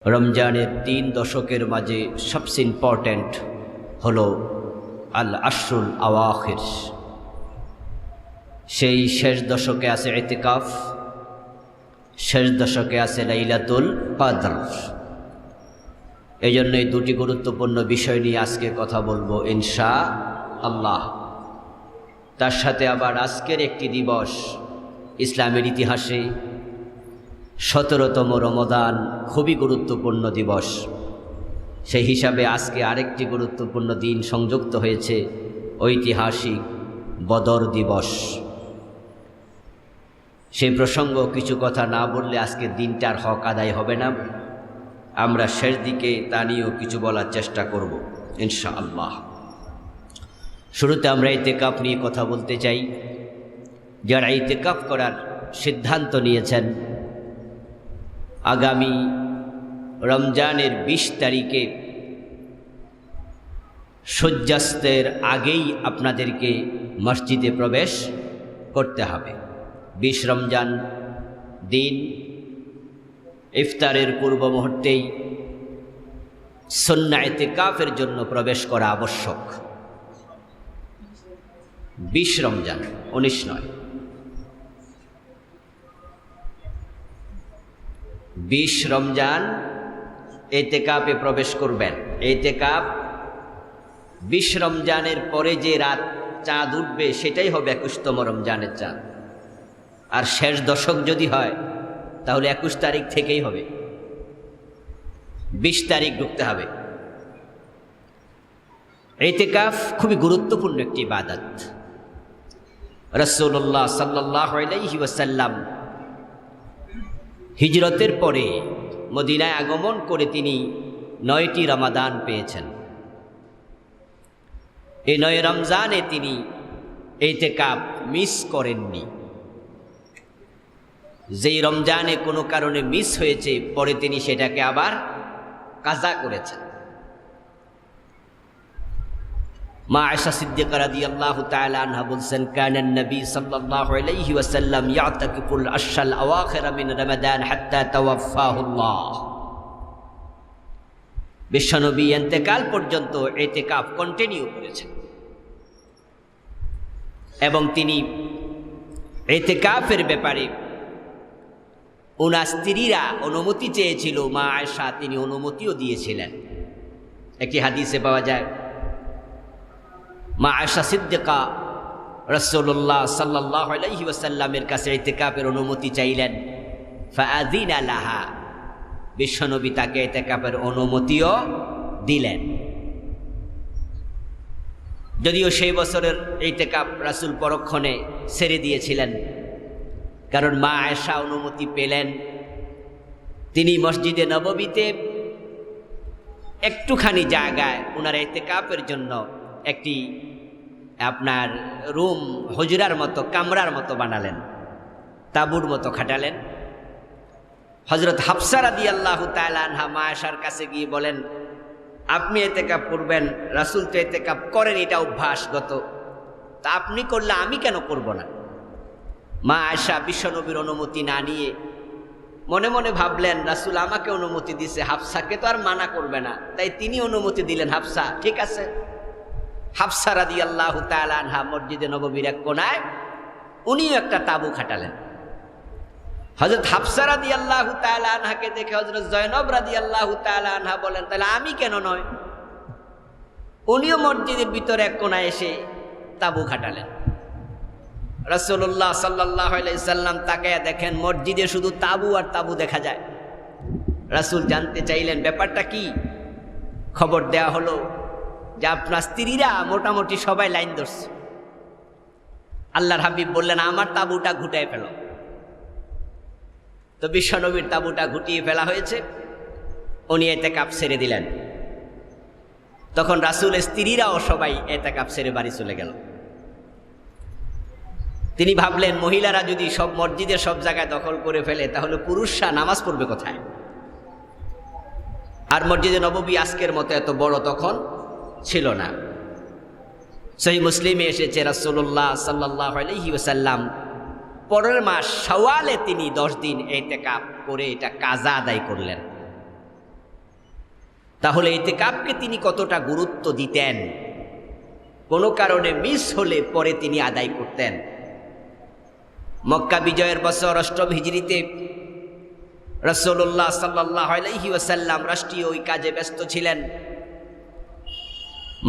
রমজানের ৩ দশকের মাঝে সবচেয়ে ইম্পর্ট্যান্ট হলো আল আশরুল আওয়াখির। সেই শেষ দশকে আছে ইতিকাফ, শেষ দশকে আছে লাইলাতুল কদর। এই জন্য এই দুটি গুরুত্বপূর্ণ বিষয় নিয়ে আজকে কথা বলবো ইনশাআল্লাহ। তার সাথে আবার আজকের একটি দিবস ইসলামের ইতিহাসে 17তম রমজান, খুবই গুরুত্বপূর্ণ দিবস। সেই হিসাবে আজকে আরেকটি গুরুত্বপূর্ণ দিন সংযুক্ত হয়েছে, ঐতিহাসিক বদর দিবস। সেই প্রসঙ্গ কিছু কথা না বললে আজকে দিনটার হক আদায় হবে না। আমরা শেষ দিকে তা নিয়েও কিছু বলার চেষ্টা করব ইনশাআল্লাহ। শুরুতে আমরা ইতিকাফ নিয়ে কথা বলতে চাই। যারা ইতিকাফ করার সিদ্ধান্ত নিয়েছেন, আগামী রমজানের 20 তারিখে সূর্যাস্তের আগেই আপনাদেরকে মসজিদে প্রবেশ করতে হবে। 20 রমজান দিন ইফতারের পূর্ব মুহূর্তেই সুন্নাহ ইতিকাফের জন্য প্রবেশ করা আবশ্যক। 20 রমজান, 19 নয়। 20 রমজান ইতিকাফে প্রবেশ করবেন। ইতিকাফ 20 রমজানের পরে যে রাত চাঁদ উঠবে সেটাই হবে 21তম রমজানের চাঁদ। আর শেষ দশক যদি হয় তাহলে 21 তারিখ থেকেই হবে, 20 তারিখ ঢুকতে হবে। ইতিকাফ খুবই গুরুত্বপূর্ণ একটি ইবাদত। রাসূলুল্লাহ সাল্লাল্লাহু আলাইহি ওয়াসাল্লাম হিজরতের পরে মদিনায় আগমন করে তিনি 9টি রমাদান পেয়েছেন। এই 9 রমজানে তিনি ইতিকাফ মিস করেননি। যেই রমজানে কোনো কারণে মিস হয়েছে, পরে তিনি সেটাকে আবার কাজা করেছেন। মা আয়েশা সিদ্দিকা রাদিয়াল্লাহু তাআলা আনহা বলছেন, কানান নবী সাল্লাল্লাহু আলাইহি ওয়াসাল্লাম ইয়াতাকিফুল আশরাল আওয়াখির মিন রমাদান হাত্তা তাওয়াফাহুল্লাহ। বিশ্বনবী ইন্তেকাল পর্যন্ত ইতিকাফ কন্টিনিউ করেছেন এবং তিনি ইতিকাফের ব্যাপারে ওনার স্ত্রীরা অনুমতি চেয়েছিল, মা আয়েশা তিনি অনুমতিও দিয়েছিলেন। একটি হাদিসে পাওয়া যায়, মা আয়েশা সিদ্দিকা রাসূলুল্লাহ সাল্লাল্লাহু আলাইহি ওয়াসাল্লামের কাছে ইতিকাফের অনুমতি চাইলেন। ফাআযিনা লাহা, বিশ্বনবী তাকে ইতিকাফের অনুমতিও দিলেন। যদিও সেই বছরের ইতিকাফ রাসূল পরক্ষণে ছেড়ে দিয়েছিলেন, কারণ মা আয়েশা অনুমতি পেলেন। তিনি মসজিদে নববীতে একটুখানি জায়গায় ওনার ইতিকাফের জন্য একটি আপনার রুম, হুজরার মতো, কামরার মতো বানালেন, তাঁবুর মতো খাটালেন। হযরত হাফসা রাদিয়াল্লাহু তাআলা আনহা মা আয়েশার কাছে গিয়ে বলেন, আপনি ইতিকাফ করবেন, রাসূল তো ইতিকাফ করেন, এটা অভ্যাসগত, তা আপনি করলে আমি কেন করব না? মা আয়েশা বিশ্বনবীর অনুমতি না নিয়ে মনে মনে ভাবলেন, রাসূল আমাকে অনুমতি দিছে, হাফসাকে তো আর মানা করবে না, তাই তিনি অনুমতি দিলেন। হাফসা, ঠিক আছে। হাফসা রাদিয়াল্লাহু তাআলা আনহা মসজিদে নববীর এক কোনায় উনিও একটা তাঁবু খাটালেন। হযরত হাফসা রাদিয়াল্লাহু তাআলা আনহাকে দেখে হযরত জয়নব রাদিয়াল্লাহু তাআলা আনহা বলেন, তাহলে আমি কেন নয়? উনিও মসজিদের ভিতরে এক কোনায় এসে তাঁবু খাটালেন। রাসূলুল্লাহ সাল্লাল্লাহু আলাইহি সাল্লাম তাকায়া দেখেন মসজিদে শুধু তাঁবু আর তাঁবু দেখা যায়। রাসূল জানতে চাইলেন ব্যাপারটা কি। খবর দেয়া হলো যে আপনার স্ত্রীরা মোটামুটি সবাই লাইন ধরছে। আল্লাহর হাবিব বললেন, আমার তাঁবুটা ঘুটায় ফেল। তো বিশ্বনবীর তাঁবুটা ঘুটিয়ে ফেলা হয়েছে, উনি ইতিকাফ ছেড়ে দিলেন। তখন রাসূলের স্ত্রীরাও সবাই ইতিকাফ ছেড়ে বাড়ি চলে গেল। তিনি ভাবলেন, মহিলারা যদি সব মসজিদের সব জায়গায় দখল করে ফেলে তাহলে পুরুষরা নামাজ পড়বে কোথায়? আর মসজিদে নববী আজকের মতো এত বড় তখন ছিল না। সহিহ মুসলিমে এসেছে, রাসূলুল্লাহ সাল্লাল্লাহু আলাইহি ওয়াসাল্লাম পরের মাস শাওয়ালে তিনি 10 দিন ইতিকাফ করে এটা কাজা আদায় করলেন। তাহলে ইতিকাফকে তিনি কতটা গুরুত্ব দিতেন, কোনো কারণে মিস হলে পরে তিনি আদায় করতেন। মক্কা বিজয়ের বছর ৮ম হিজরিতে রাসূলুল্লাহ সাল্লাল্লাহু আলাইহি ওয়াসাল্লাম রাষ্ট্রীয় ওই কাজে ব্যস্ত ছিলেন।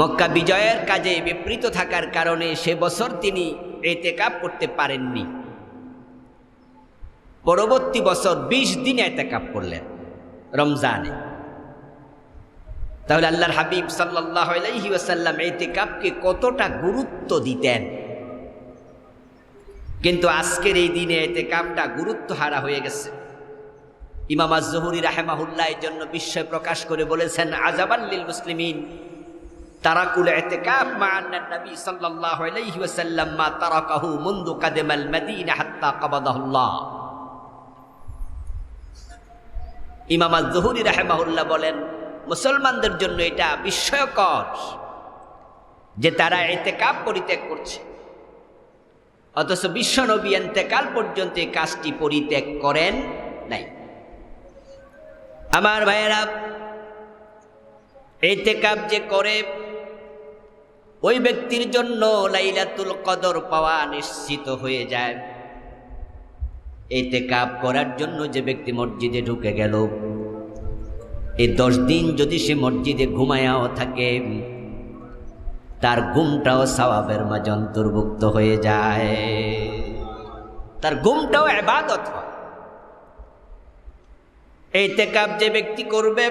মক্কা বিজয়ের কাজে বিবৃত থাকার কারণে সে বছর তিনি ইতিকাফ করতে পারেননি। পরবর্তী বছর ২০ দিন ইতিকাফ করলেন রমজানে। তাহলে আল্লাহর হাবিব সাল্লাল্লাহু আলাইহি ওয়াসাল্লাম ইতিকাফকে কতটা গুরুত্ব দিতেন। কিন্তু আজকের এই দিনে ইতিকাফটা গুরুত্ব হারা হয়ে গেছে। ইমাম আজ-জুহরি রাহিমাহুল্লাহ এর জন্য বিস্ময় প্রকাশ করে বলেছেন, আজাবান লিল মুসলিমিন তারাকুল ইতিকাফ মা আন্নান নবী সাল্লাল্লাহু আলাইহি ওয়াসাল্লাম মা তারাকাহু মুনযু কাদামাল মাদিনা হাত্তা কাবাদাহুল্লাহ। ইমাম আজ-জুহরি রাহিমাহুল্লাহ বলেন, মুসলমানদের জন্য এটা বিস্ময়কর যে তারা ইতিকাফ পরিত্যাগ করছে, অথচ বিশ্বনবী ইন্তেকাল পর্যন্ত এই কাজটি পরিত্যাগ করেন নাই। আমার ভাইয়েরা, ইতিকাফ যে করে ওই ব্যক্তির জন্য লাইলাতুল কদর পাওয়া নিশ্চিত হয়ে যায়। ইতিকাফ করার জন্য যে ব্যক্তি মসজিদে ঢুকে গেল, এই 10 দিন যদি সে মসজিদে ঘুমায়াও থাকে, তার ঘুমটাও সওয়াবের মাঝে অন্তর্ভুক্ত হয়ে যায়, তার ঘুমটাও ইবাদত হয়। ইতিকাফ যে ব্যক্তি করবে,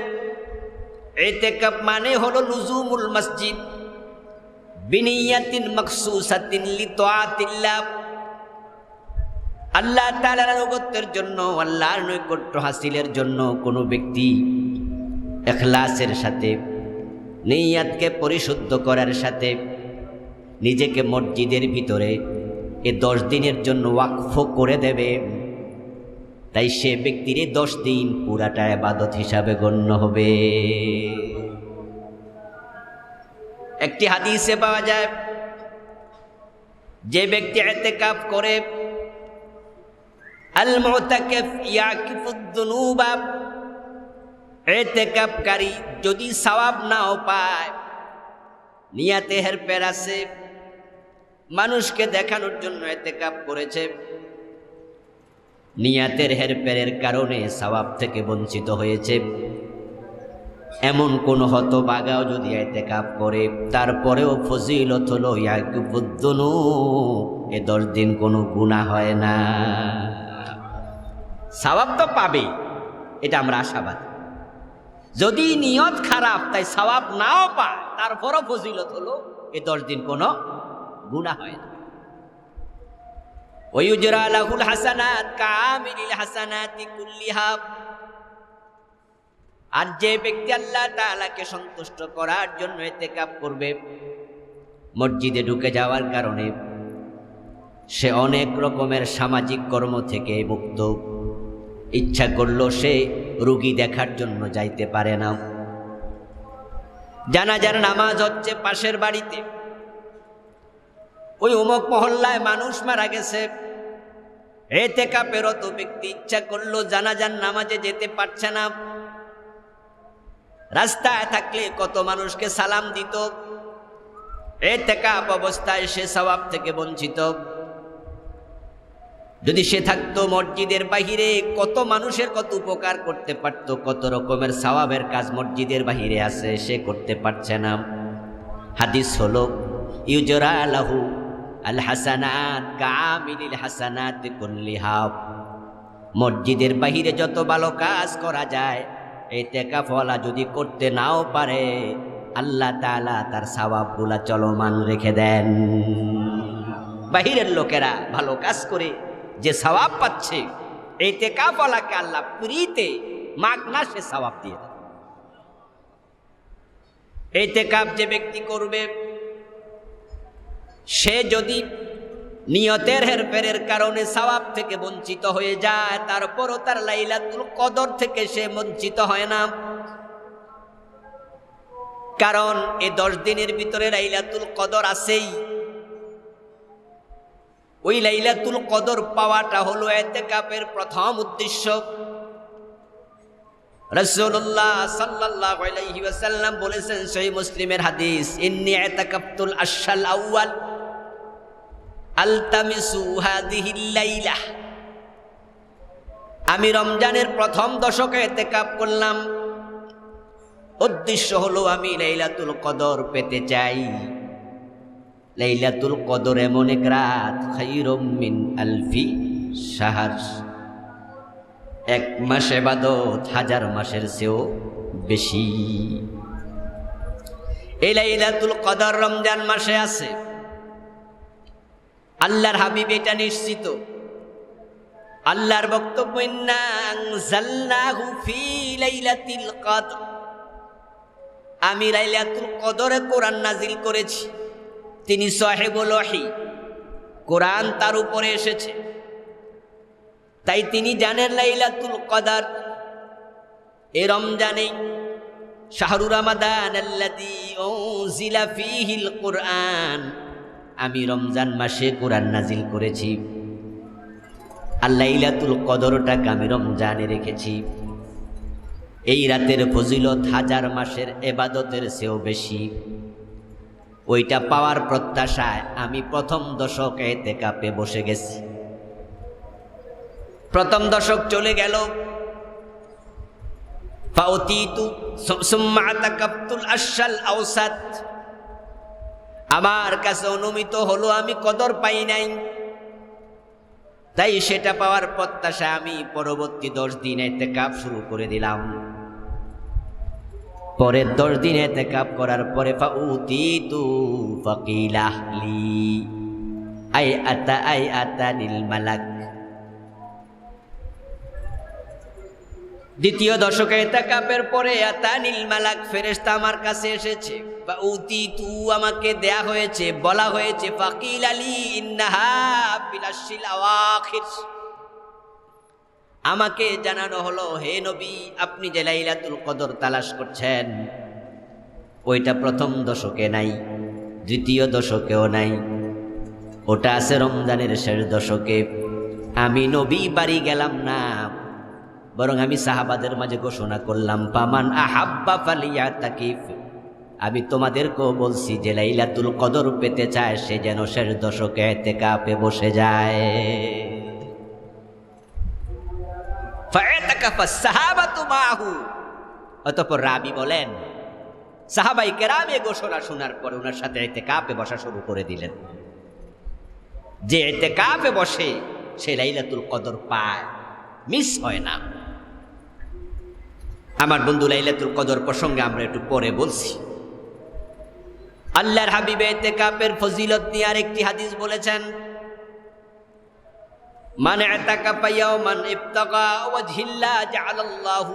ইতিকাফ মানে হলো লুজুমুল মসজিদ বিনিয়াতিন মাখসুসাতিন লিতাআতিল্লাহ। আল্লাহ তাআলার আনুগত্যের জন্য, আল্লাহর নৈকট্য হাসিলের জন্য কোনো ব্যক্তি ইখলাসের সাথে, নিয়তকে পরিশুদ্ধ করার সাথে নিজেকে মসজিদের ভিতরে এই 10 দিনের জন্য ওয়াকফ করে দেবে, তাই সে ব্যক্তির 10 দিন পুরাটা ইবাদত হিসাবে গণ্য হবে। একটি হাদিসে পাওয়া যায়, যে ব্যক্তি ইতিকাফ করে, আল মুতাকিফ ইয়াকিফুদ দুনুবা, ইতিকাফকারী যদি সওয়াব নাও পায়, নিয়তে হেরফের আছে, মানুষকে দেখানোর জন্য ইতিকাফ করেছে, নিয়তের হেরফেরের কারণে সওয়াব থেকে বঞ্চিত হয়েছে, এমন কোন হতভাগাও যদি ইতিকাফ করে, তারপরেও ফজিলত হলো ইয়াকিফুদ দুনুব, এই 10 দিন কোনো গুনাহ হয় না, সওয়াব তো পাবে, এটা আমরা আশাবাদী। যদি নিয়ত খারাপ, তাই সওয়াব নাও পায়, তারপরও ফজিলত হলো এই 10 দিন কোনো গুনাহ হয় না। ওয়ায়ুজরা লাহুল হাসানাত কামিলিল হাসানাতি কুল্লিহা। আর যে ব্যক্তি আল্লাহ তাআলাকে সন্তুষ্ট করার জন্য ইতিকাফ করবে, মসজিদে ঢুকে যাওয়ার কারণে সে অনেক রকমের সামাজিক কর্ম থেকে মুক্ত। ইচ্ছা করলো সে রোগী দেখার জন্য যাইতে পারে না, জানাজার নামাজ হচ্ছে পাশের বাড়িতে, ওই অমুক মহল্লায় মানুষ মারা গেছে, ইতিকাফেরত ব্যক্তি ইচ্ছা করলো জানাজার নামাজে যেতে পারছে না, রাস্তায় থাকলে কত মানুষকে সালাম দিত, ইতিকাফ অবস্থায় সে সওয়াব থেকে বঞ্চিত। যদি সে থাকতো মসজিদের বাহিরে, কত মানুষের কত উপকার করতে পারত, কত রকমের সওয়াবের কাজ মসজিদের বাহিরে আছে, সে করতে পারছে না। হাদিস হলো ইউজরা লাহু আল হাসানাত কামিলিল হাসানাত কুল্লিহা। মসজিদের বাহিরে যত ভালো কাজ করা যায়, ইতিকাফওয়ালা যদি করতে নাও পারে, আল্লাহ তাআলা তার সওয়াবগুলা চলমান রেখে দেন। বাহিরের লোকেরা ভালো কাজ করে যে সওয়াব পাচ্ছে, ইতিকাফওয়ালাকে আল্লাহ ফ্রিতে মাগনা সে সওয়াব দিয়ে দেন। ইতিকাফ যে ব্যক্তি করবে, সে যদি নিয়তের হেরফেরের কারণে সওয়াব থেকে বঞ্চিত হয়ে যায়, তারপরও তার লাইলাতুল কদর থেকে সে বঞ্চিত হয় না, কারণ এই 10 দিনের ভিতরে লাইলাতুল কদর আছেই। ওই লাইলাতুল কদর পাওয়াটা হলো ইতিকাফের প্রথম উদ্দেশ্য। রাসূলুল্লাহ সাল্লাল্লাহু আলাইহি ওয়াসাল্লাম বলেছেন, সহিহ মুসলিমের হাদিস, ইন্নী ইতাকাফতুল আশহাল আউয়াল আলতামিসু হাযিহিল লাইলা। আমি রমজানের প্রথম দশকে ইতিকাফ করলাম, উদ্দেশ্য হলো আমি লাইলাতুল কদর পেতে চাই। লাইলাতুল কদর এমন এক রাত, খায়রুম মিন আলফি শাহর, এক মাস ইবাদত হাজার মাসের চেয়েও বেশি। এই লাইলাতুল কদর রমজান মাসে আছে। আল্লাহর হাবিব এটা নিশ্চিত। আল্লাহর বক্তব্য, ইন্না আনজালনাহু ফি লাইলাতিল কদর, আমি লাইলাতুল কদরে কোরআন নাজিল করেছি। তিনি সাহেবুল ওহী, কোরআন তার উপরে এসেছে, তাই তিনি জানেন লাইলাতুল কদর এই রমজানে। শাহরু রমাদান আল্লাযী উনজিলা ফীহিল কুরআন, আমি রমজান মাসে কোরআন নাজিল করেছি। আর লাইলাতুল কদরটাকে আমি রমজানে রেখেছি। এই রাতের ফজিলত হাজার মাসের ইবাদতের চেয়েও বেশি। ওইটা পাওয়ার প্রত্যাশায় আমি প্রথম দশকে ইতিকাফে বসে গেছি। প্রথম দশক চলে গেল, ফাউতিতু সুম্মা আতাকাফতুল আশহাল আওসাত, আমার কাছে অনুমিত হলো আমি কদর পাই নাই। তাই সেটা পাওয়ার প্রত্যাশা আমি পরবর্তী 10 দিন ইতিকাফ শুরু করে দিলাম। পরের 10 দিন ইতিকাফ করার পরে ফাউতিতু ফাকিলা লি আই আতানিল মালাক। দ্বিতীয় দশকে ইতিকাফের পরে আতানিল মালাক, ফেরেশতা আমার কাছে এসেছে। ফাউতিতু, আমাকে দেয়া হয়েছে, বলা হয়েছে, ফাকিলা লি ইন্নাহা ফিল আশরিল আওয়াখির, আমাকে জানানো হলো, হে নবী, আপনি যে লাইলাতুল কদর তালাশ করছেন ওইটা প্রথম দশকে নাই, দ্বিতীয় দশকেও নাই, ওটা আছে রমজানের শেষ দশকে। আমি নবী বাড়ি গেলাম না, বরং আমি সাহাবাদের মাঝে ঘোষণা করলাম, ফামান আহাব্বা ফালিয়াতাকিফ, আমি তোমাদেরকেও বলছি যে লাইলাতুল কদর পেতে চায় সে যেন শেষ দশকে ইতিকাফে বসে যায়। ফায়াতাকাফা সাহাবাতু মাহু, অতঃপর রাবি বলেন, সাহাবায়ে কেরাম এই ঘোষণা শোনার পরে ওনার সাথে ইতিকাফে বসা শুরু করে দিলেন। যে ইতিকাফে বসে সে লাইলাতুল কদর পায়, মিস হয় না। আমার বন্ধু, লাইলাতুল কদর প্রসঙ্গে আমরা একটু পরে বলছি। আল্লাহর হাবিব ইতিকাফের ফজিলত নিয়ে আরেকটি হাদিস বলেছেন, মান ইতাকাফা ইয়াওমান ইবতাগা ওয়াজহিল্লাহ জাআলাল্লাহু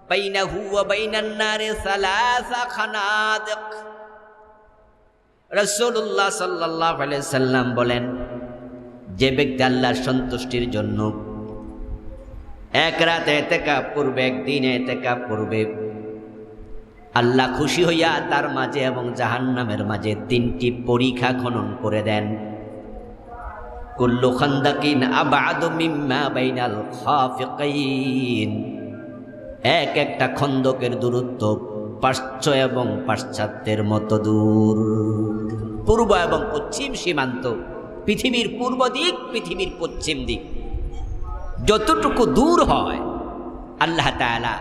বাইনাহু ওয়া বাইনান নারি সালাসা খানাদিক। রাসূলুল্লাহ সাল্লাল্লাহু আলাইহি সাল্লাম বলেন, যে ব্যক্তি আল্লাহর সন্তুষ্টির জন্য এক রাত ইতিকাফ করবে, একদিন ইতিকাফ করবে, আল্লাহ খুশি হইয়া তার মাঝে এবং জাহান্নামের মাঝে 3টি পরিখা খনন করে দেন। কুল্লু খান্দাকিন আবআদু মিম্মা বাইনাল খাফিকাইন, এক একটা খন্দকের দূরত্ব পাশ্চাত্য এবং পাশ্চাত্যের মতো দূর। পূর্ব এবং পশ্চিম সীমান্ত, পৃথিবীর পূর্ব দিক, পৃথিবীর পশ্চিম দিক যতটুকু দূর হয়, আল্লাহ তাআলা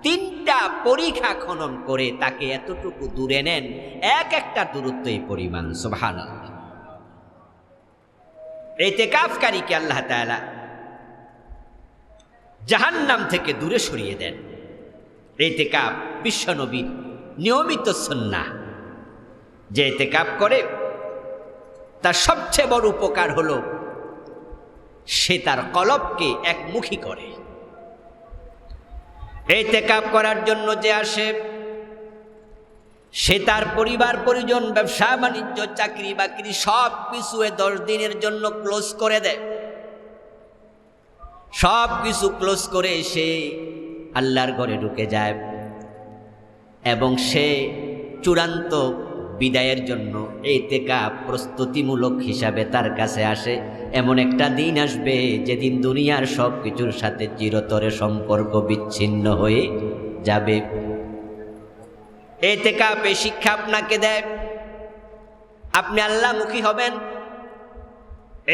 3টা পরিখা খনন করে তাকে এতটুকু দূরে নেন, এক একটা দূরত্ব এই পরিমাণ। সুবহানাল্লাহ। ইতিকাফকারীকে আল্লাহ তাআলা জাহান্নাম থেকে দূরে সরিয়ে দেন। ইতিকাফ বিশ্বনবীর নিয়মিত সুন্নাহ। যে ইতিকাফ করে তার সবচেয়ে বড় উপকার হলো সে তার কলবকে একমুখী করে। ইতিকাফ করার জন্য যে আসে সে তার পরিবার পরিজন, ব্যবসা বাণিজ্য, চাকরি বাকরি সব কিছু 10 দিনের জন্য ক্লোজ করে দেয়। সব কিছু ক্লোজ করে সে আল্লাহর ঘরে ঢুকে যায় এবং সে চূড়ান্ত বিদায়ের জন্য ইতিকাফ প্রস্তুতিমূলক হিসাবে তার কাছে আসে। এমন একটা দিন আসবে যেদিন দুনিয়ার সব কিছুর সাথে চিরতরে সম্পর্ক বিচ্ছিন্ন হয়ে যাবে। ইতিকাফ এই শিক্ষা আপনাকে দেয়, আপনি আল্লাহমুখী হবেন।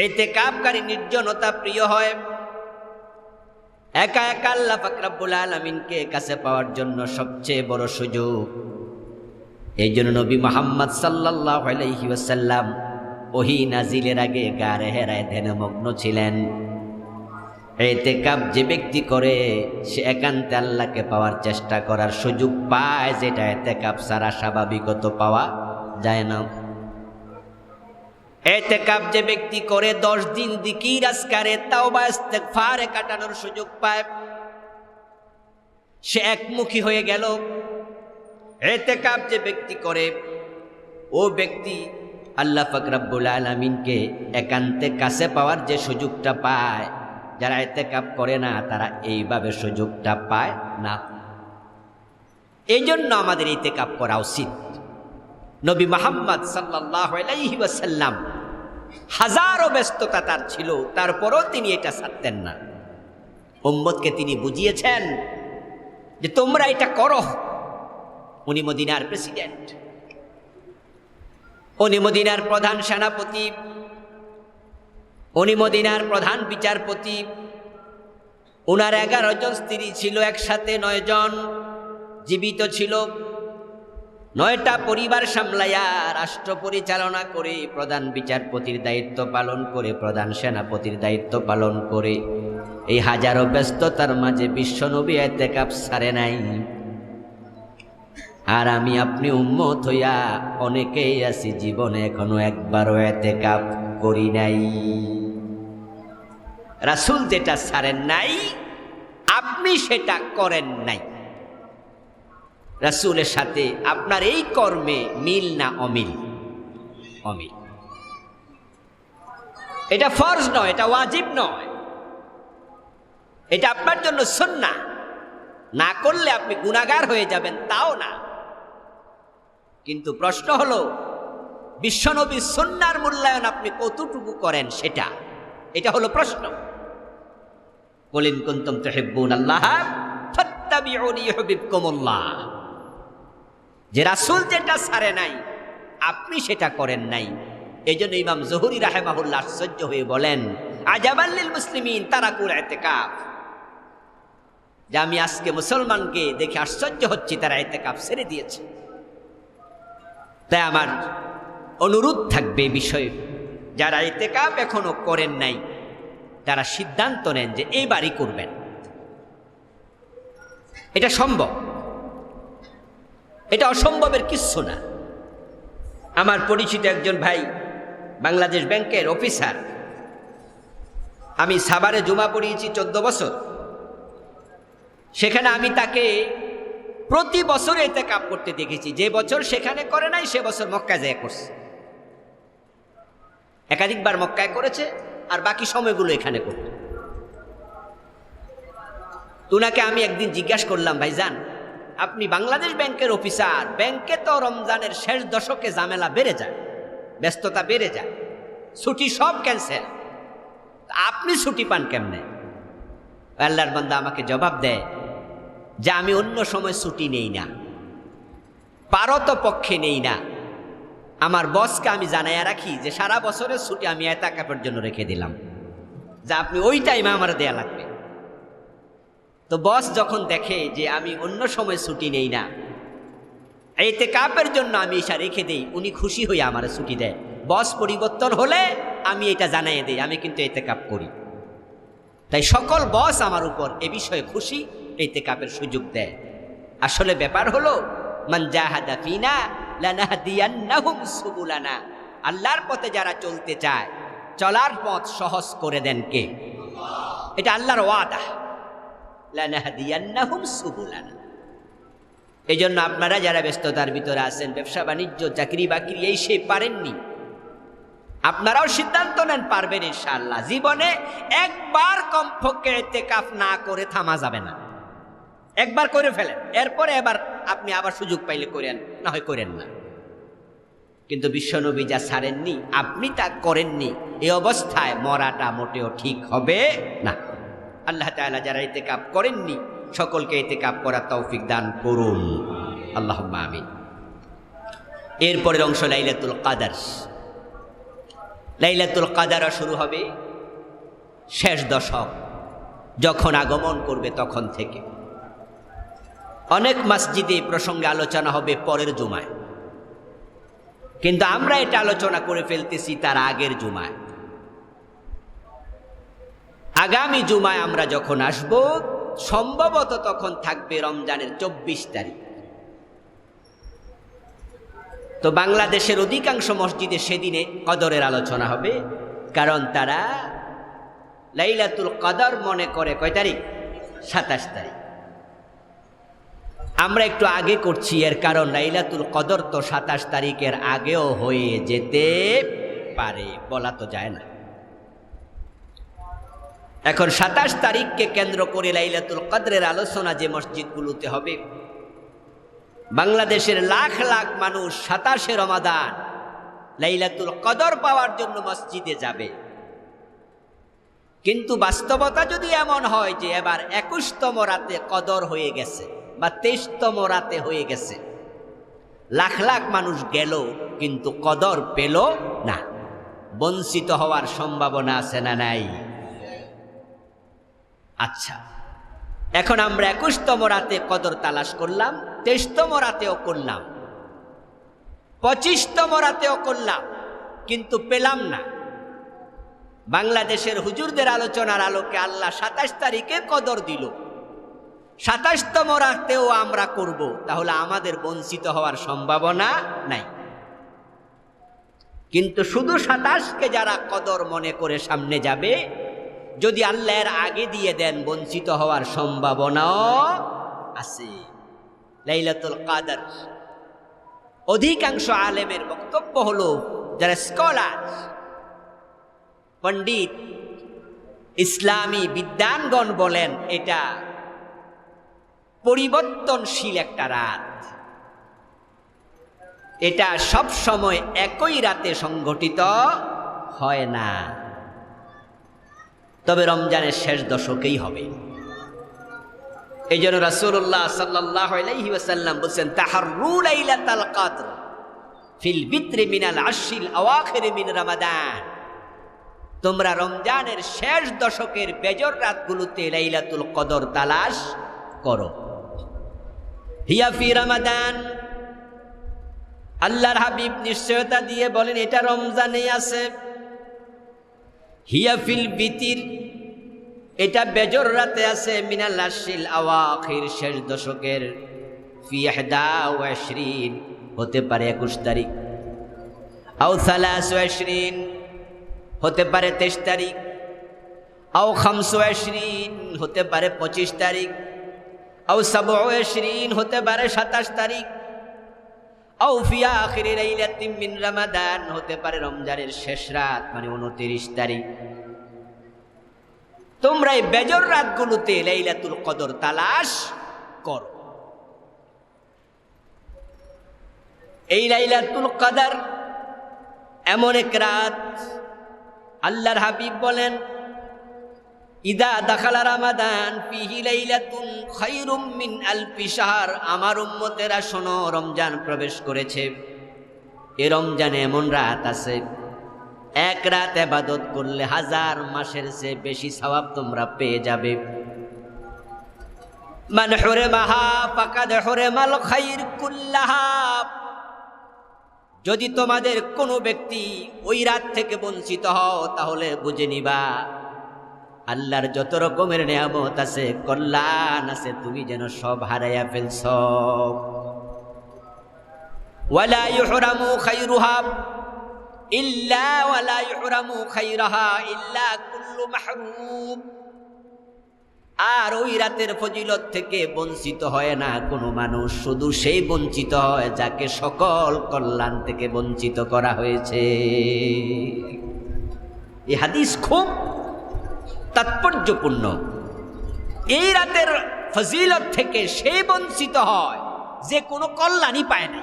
ইতিকাফকারী নির্জনতা প্রিয় হয়। একা একা আল্লাহ পাক রব্বুল আলামিনকে কাছে পাওয়ার জন্য সবচেয়ে বড় সুযোগ। এই জন্য নবী মুহাম্মদ সাল্লাল্লাহু আলাইহি ওয়াসাল্লাম ওহী নাজিলের আগে গারে হেরায় ধ্যানমগ্ন ছিলেন। ইতিকাফ যে ব্যক্তি করে সে একান্তে আল্লাহকে পাওয়ার চেষ্টা করার সুযোগ পায়, যেটা ইতিকাফ ছাড়া স্বাভাবিকত পাওয়া যায় না। ইতিকাফ যে ব্যক্তি করে 10 দিন জিকির আজকারে তাওবা ইস্তেগফারে কাটানোর সুযোগ পায়, সে একমুখী হয়ে গেল। ইতিকাফ যে ব্যক্তি করে ও ব্যক্তি আল্লাহ পাক রব্বুল আলামিনকে একান্তে কাছে পাওয়ার যে সুযোগটা পায়, যারা ইতিকাফ করে না তারা এইভাবে সুযোগটা পায় না। এই জন্য আমাদের ইতিকাফ করা উচিত। নবী মুহাম্মদ সাল্লাল্লাহু আলাইহি ওয়াসাল্লাম হাজারো ব্যস্ততা তার ছিল, তারপরও তিনি এটা ছাড়তেন না। উম্মতকে তিনি বুঝিয়েছেন যে তোমরা এটা করো। উনি মদিনার প্রেসিডেন্ট, উনি মদিনার প্রধান সেনাপতি, উনি মদিনার প্রধান বিচারপতি। উনার 11 জন স্ত্রী ছিল, একসাথে 9 জন জীবিত ছিল। 9টা পরিবার সামলাইয়া রাষ্ট্র পরিচালনা করে, প্রধান বিচারপতির দায়িত্ব পালন করে, প্রধান সেনাপতির দায়িত্ব পালন করে, এই হাজারো ব্যস্ততার মাঝে বিশ্বনবী ইতিকাফ ছাড়ে নাই। আর আমি আপনি উম্মত হইয়া অনেকেই আছি জীবনে এখনো একবারও ইতিকাফ করি নাই। রাসূল যেটা ছাড়েন নাই আপনি সেটা করেন নাই। রাসূলের সাথে আপনার এই কর্মে মিল না অমিল? অমিল। এটা ফরজ নয়, এটা ওয়াজিব নয়, এটা আপনার জন্য সুন্নাহ। না করলে আপনি গুনাহগার হয়ে যাবেন তাও না। কিন্তু প্রশ্ন হলো বিশ্বনবীর সুন্নাহর মূল্যায়ন আপনি কতটুকু করেন, এটা হলো প্রশ্ন। কুল ইন কুনতুম তুহিব্বুনাল্লাহ ফাত্তাবিউনি ইউহিব্বুকুমুল্লাহ। যে রাসূল যেটা ছাড়ে নাই আপনি সেটা করেন নাই। এইজন্য ইমাম জহুরী রাহিমাহুল্লাহ আশ্চর্য হয়ে বলেন, আজাবাল লিল মুসলিমিন তারাকুল ইতিকাফ। যে আমি আজকে মুসলমানকে দেখে আশ্চর্য হচ্ছি, তারা ইতিকাফ ছেড়ে দিয়েছে। তাই আমার অনুরোধ থাকবে বিষয়ে, যারা ইতিকাফ এখনো করেন নাই তারা সিদ্ধান্ত নেন যে এইবারই করবেন। এটা সম্ভব, এটা অসম্ভবের কিচ্ছু না। আমার পরিচিত একজন ভাই বাংলাদেশ ব্যাংকের অফিসার, আমি সাভারে জুমা পড়িয়েছি 14 বছর। সেখানে আমি তাকে প্রতি বছর ইতিকাফ করতে দেখেছি। যে বছর সেখানে করে নাই সে বছর মক্কায় যায় করছে। একাধিকবার মক্কায় করেছে আর বাকি সময়গুলো এখানে করত। উনাকে আমি একদিন জিজ্ঞাসা করলাম, ভাইজান আপনি বাংলাদেশ ব্যাংকের অফিসার, ব্যাংকে তো রমজানের শেষ দশকে ঝামেলা বেড়ে যায়, ব্যস্ততা বেড়ে যায়, ছুটি সব ক্যান্সেল, আপনি ছুটি পান কেমনে? আল্লাহর বান্দা আমাকে জবাব দেয় যে আমি অন্য সময় ছুটি নেই না, পারত পক্ষে নেই না। আমার বসকে আমি জানাইয়া রাখি যে সারা বছরের ছুটি আমি ইতিকাফের জন্য রেখে দিলাম, যে আপনি ওই টাইমে আমার দেয়া লাগবে। তো বস যখন দেখে যে আমি অন্য সময় ছুটি নেই না, ইতিকাফের জন্য আমি এটা রেখে দেই, উনি খুশি হয়ে আমার ছুটি দেয়। বস পরিবর্তন হলে আমি এটা জানাইয়ে দেই আমি কিন্তু ইতিকাফ করি। তাই সকল বস আমার উপর এ বিষয়ে খুশি, ইতিকাফের সুযোগ দেয়। আসলে ব্যাপার হলো মান জাহাদা ফিনা লানাহদিয়ান্নাহুম সুবুলানা। আল্লাহর পথে যারা চলতে চায় চলার পথ সহজ করে দেন কে? এটা আল্লাহর ওয়াদা, লানাহদিয়ান্নাহুম সুবুলানা। এই জন্য আপনারা যারা ব্যস্ততার ভিতরে আছেন, ব্যবসা বাণিজ্য চাকরি বাকরি এই সে পারেননি, আপনারাও সিদ্ধান্ত নেন পারবেন ইনশাআল্লাহ। জীবনে একবার কমপক্ষে ইতিকাফ না করে থামা যাবে না। একবার করে ফেলেন, এরপরে এবার আপনি আবার সুযোগ পাইলে করেন, না হয় করেন না। কিন্তু বিশ্বনবী যা ছাড়েননি, আপনি তা করেননি, এই অবস্থায় মরাটা মোটেও ঠিক হবে না। আল্লাহ তাআলা যারা ইতিকাফ করেননি সকলকে ইতিকাফ করার তৌফিক দান করুন, আল্লাহুম্মা আমিন। এরপরের অংশ লাইলাতুল কদর। লাইলাতুল কদর শুরু হবে শেষ দশক যখন আগমন করবে তখন থেকে। অনেক মসজিদে এই প্রসঙ্গে আলোচনা হবে পরের জুমায়, কিন্তু আমরা এটা আলোচনা করে ফেলতেছি তার আগের জুমায়। আগামী জুমায় আমরা যখন আসব সম্ভবত তখন থাকবে রমজানের 24 তারিখ। তো বাংলাদেশের অধিকাংশ মসজিদে সেদিনে কদরের আলোচনা হবে, কারণ তারা লাইলাতুল কদর মনে করে কয় তারিখ? 27 তারিখ। আমরা একটু আগে করছি, এর কারণ লাইলাতুল কদর তো 27 তারিখের আগেও হয়ে যেতে পারে, বলা তো যায় না। এখন 27 তারিখকে কেন্দ্র করে লাইলাতুল কদরের আলোচনা যে মসজিদগুলোতে হবে, বাংলাদেশের লাখ লাখ মানুষ 27শে রমাদান লাইলাতুল কদর পাওয়ার জন্য মসজিদে যাবে। কিন্তু বাস্তবতা যদি এমন হয় যে এবার 21তম রাতে কদর হয়ে গেছে বা 23তম রাতে হয়ে গেছে, লাখ লাখ মানুষ গেল কিন্তু কদর পেল না, বঞ্চিত হওয়ার সম্ভাবনা আছে না নাই? আচ্ছা, এখন আমরা 21তম রাতে কদর তালাশ করলাম, 23তম রাতেও করলাম, 25তম রাতেও করলাম, কিন্তু পেলাম না। বাংলাদেশের হুজুরদের আলোচনার আলোকে আল্লাহ 27 তারিখে কদর দিল, 27তম রাতেও আমরা করব, তাহলে আমাদের বঞ্চিত হওয়ার সম্ভাবনা নাই। কিন্তু শুধু 27কে যারা কদর মনে করে সামনে যাবে, যদি আল্লাহর আগে দিয়ে দেন বঞ্চিত হওয়ার সম্ভাবনাও আছে। লাইলাতুল কদর অধিকাংশ আলেমের বক্তব্য হলো, যারা স্কলার, পণ্ডিত, ইসলামী বিদ্বানগণ বলেন এটা পরিবর্তনশীল একটা রাত। এটা সব সময় একই রাতে সংঘটিত হয় না, তবে রমজানের শেষ দশকেই হবে। এই জন্য রাসূলুল্লাহ সাল্লাল্লাহু আলাইহি ওয়াসাল্লাম বলেন, তাহাররু লাইলাতাল কদর ফিল বিত্রি মিনাল আশরিল আওয়াখির মিন রমাদান। তোমরা রমজানের শেষ দশকের বেজর রাতগুলোতে লাইলাতুল কদর তালাশ করো। হিয়া ফি রমাদান, আল্লাহর হাবিব নিশ্চয়তা দিয়ে বলেন এটা রমজানে আছে। হিয়া ফিল বিতির, এটা বেজর রাতে আছে, মিনাল আশরিল আওয়াখির, শেষ দশকের, ফি 21 হতে পারে 21 তারিখ, আও 23 হতে পারে 23 তারিখ, আও 25 হতে পারে 25 তারিখ, আও 27 হতে পারে 27 তারিখ, আও ফি আখিরি লাইলাতিন মিন রমাদান হতে পারে রমজানের শেষ রাত মানে 29 তারিখ। তোমরা এই বেজর রাতগুলোতে লাইলাতুল কদর তালাশ করো। এই লাইলাতুল কদর এমন এক রাত, আল্লাহর হাবিব বলেন, ইদা দাখালা রমাদান ফিহি লাইলাতুন খায়রুম মিন আলফি শাহর। আমার উম্মতেরা শোনো, রমজান প্রবেশ করেছে, এ রমজানে এমন রাত আছে, এক রাত ইবাদত করলে 1000 মাসের চেয়ে বেশি সওয়াব তোমরা পেয়ে যাবে। মান হুরিমাহা ফাকাদ হুরিমাল খায়র কুল্লাহা। যদি তোমাদের কোনো ব্যক্তি ওই রাত থেকে বঞ্চিত হও, তাহলে বুঝে নিবা আল্লাহর যত রকমের নিয়ামত আছে, কল্যাণ আছে, তুমি যেন সব হারাইয়া ফেলছ। ওয়ালা ইউহরামু খায়রুহা ইল্লা ওয়ালা ইউহরামু খায়রাহা ইল্লা কুল্লু মাহরুম। আর ওই রাতের ফজিলত থেকে বঞ্চিত হয় না কোনো মানুষ, শুধু সেই বঞ্চিত হয় যাকে সকল কল্যাণ থেকে বঞ্চিত করা হয়েছে। এই হাদিস খুব তাৎপর্যপূর্ণ। এই রাতের ফজিলত থেকে সেই বঞ্চিত হয় যে কোনো কল্যাণই পায় না,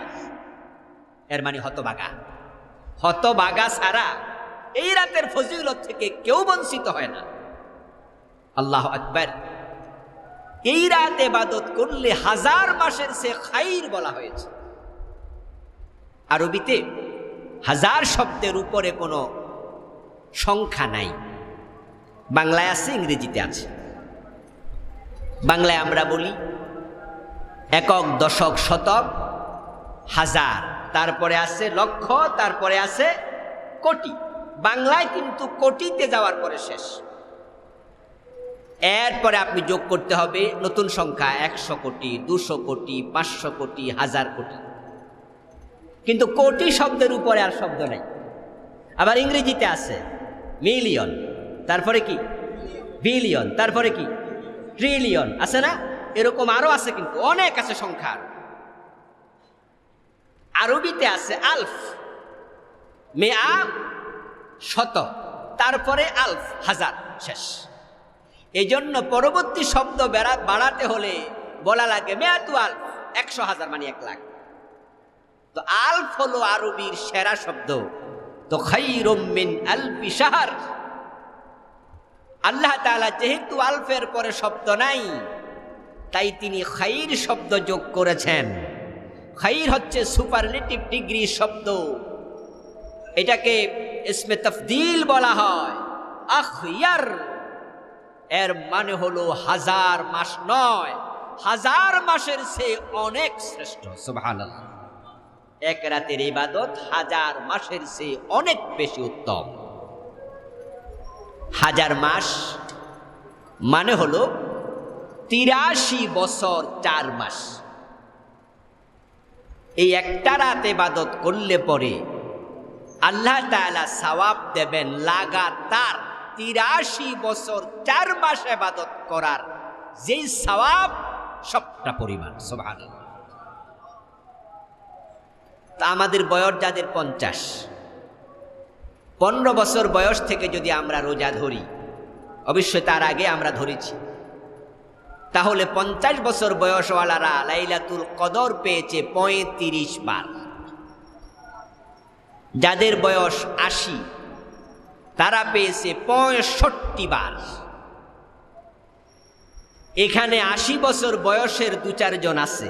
এর মানে হতভাগা। হতভাগা ছাড়া এই রাতের ফজিলত থেকে কেউ বঞ্চিত হয় না। আল্লাহু আকবার। এই রাত ইবাদত করলে 1000 মাসের চেয়ে খাইর বলা হয়েছে। আরবিতে 1000 শব্দের উপরে কোনো সংখ্যা নাই। বাংলায় আছে, ইংরেজিতে আছে। বাংলায় আমরা বলি একক, দশক, শতক, হাজার, তারপরে আছে লক্ষ, তারপরে আছে কোটি। বাংলায় কিন্তু কোটিতে যাওয়ার পরে শেষ। এরপরে আপনি যোগ করতে হবে নতুন সংখ্যা 100 কোটি, 200 কোটি, 500 কোটি, 1000 কোটি। কিন্তু কোটি শব্দের উপরে আর শব্দ নেই। আবার ইংরেজিতে আছে মিলিয়ন, তারপরে কি বিলিয়ন, তারপরে কি ট্রিলিয়ন, আছে না? এরকম আরো আছে, কিন্তু অনেক আছে সংখ্যা। আরবিতে আছে আলফ, মেয়া শত, তারপরে আলফ হাজার, শেষ। এই জন্য পরবর্তী শব্দ বাড়াতে হলে বলা লাগে মেয়াতু আলফ, 100,000 মানে 1 লাখ। তো আলফ হলো আরবির সেরা শব্দ। তো খাইরুম মিন আলফি শাহর, আল্লাহ তাআলা যেহেতু আলফের পরে শব্দ নাই, তাই তিনি খাইর শব্দ যোগ করেছেন। খাইর হচ্ছে সুপারলেটিভ ডিগ্রি শব্দ। এটাকে ইসমে তাফদীল বলা হয়। আখয়ার এর মানে হলো 1000 মাস নয়, 1000 মাসের চেয়ে অনেক শ্রেষ্ঠ। সুবহানাল্লাহ। এক রাতের ইবাদত 1000 মাসের চেয়ে অনেক বেশি উত্তম। 1000 মাস মানে হলো 83 বছর 4 মাস। এই একটা রাত ইবাদত করলে পরে আল্লাহ তাআলা সওয়াব দেবেন লাগাতার 83 বছর 4 মাস ইবাদত করার যেই সওয়াব, সবটা পরিমাণ। সুবহানাল্লাহ। তা আমাদের বয়স যাদের 50, 15 বছর বয়স থেকে যদি আমরা রোজা ধরি, অবশ্যই তার আগে আমরা ধরেছি, তাহলে 50 বছর বয়সওয়ালারা লাইলাতুল কদর পেয়েছে 35 বার। যাদের বয়স 80 তারা পেয়েছে 65 বার। এখানে 80 বছর বয়সের 2-4 জন আছে,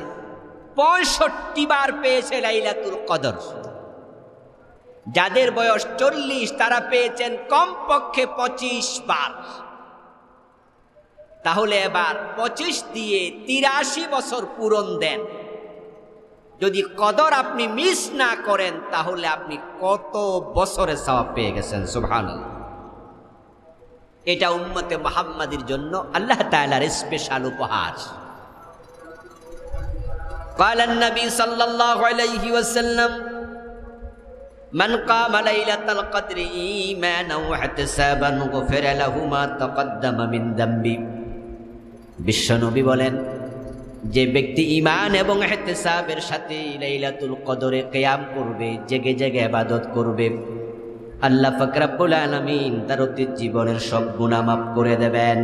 65 বার পেয়েছে লাইলাতুল কদর। যাদের বয়স 40 তারা পেয়েছেন কমপক্ষে 25 বার। তাহলে এবার 25 দিয়ে 83 বছর পূরণ দেন। যদি কদর আপনি মিস না করেন তাহলে আপনি কত বছরের সওয়াব পেয়ে গেছেন। সুবহানাল্লাহ। এটা উম্মতে মুহাম্মাদের জন্য আল্লাহ তাআলার স্পেশাল উপহার। قال النبي صلى الله عليه وسلم من قام ليلة القدر إيمانا واحتسابا غفر له ما تقدم من ذنبه। বিশ্বনবী বলেন, যে ব্যক্তি ঈমান এবং ইহতিসাবের সাথে লাইলাতুল কদরে কিয়াম করবে, জেগে জেগে ইবাদত করবে, আল্লাহ পাক রব্বুল আলামিন তার অতীত জীবনের সব গুনাহ মাফ করে দেবেন।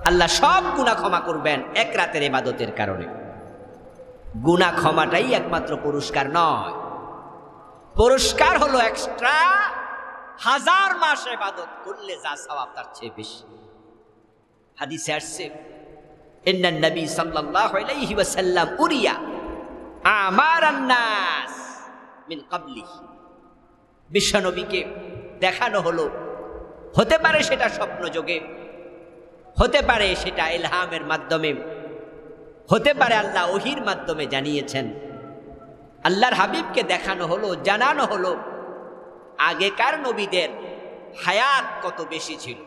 আল্লাহ সব গুনাহ ক্ষমা করবেন এক রাতের ইবাদতের কারণে। গুনাহ ক্ষমাটাই একমাত্র পুরস্কার নয়, পুরস্কার হলো এক্সট্রা 1000 মাস ইবাদত করলে যা সওয়াব তার চেয়ে বেশি। হাদিসে আসছে, ইন্নান নবী সাল্লাল্লাহু আলাইহি ওয়াসাল্লাম উরিয়া আমারান নাস মিন ক্বাবলিহি। বিশ্বনবীকে দেখানো হলো, হতে পারে সেটা স্বপ্ন যোগে, হতে পারে সেটা ইলহামের মাধ্যমে, হতে পারে আল্লাহ ওহীর মাধ্যমে জানিয়েছেন। আল্লাহর হাবিবকে দেখানো হলো, জানানো হলো আগেকার নবীদের হায়াত কত বেশি ছিল।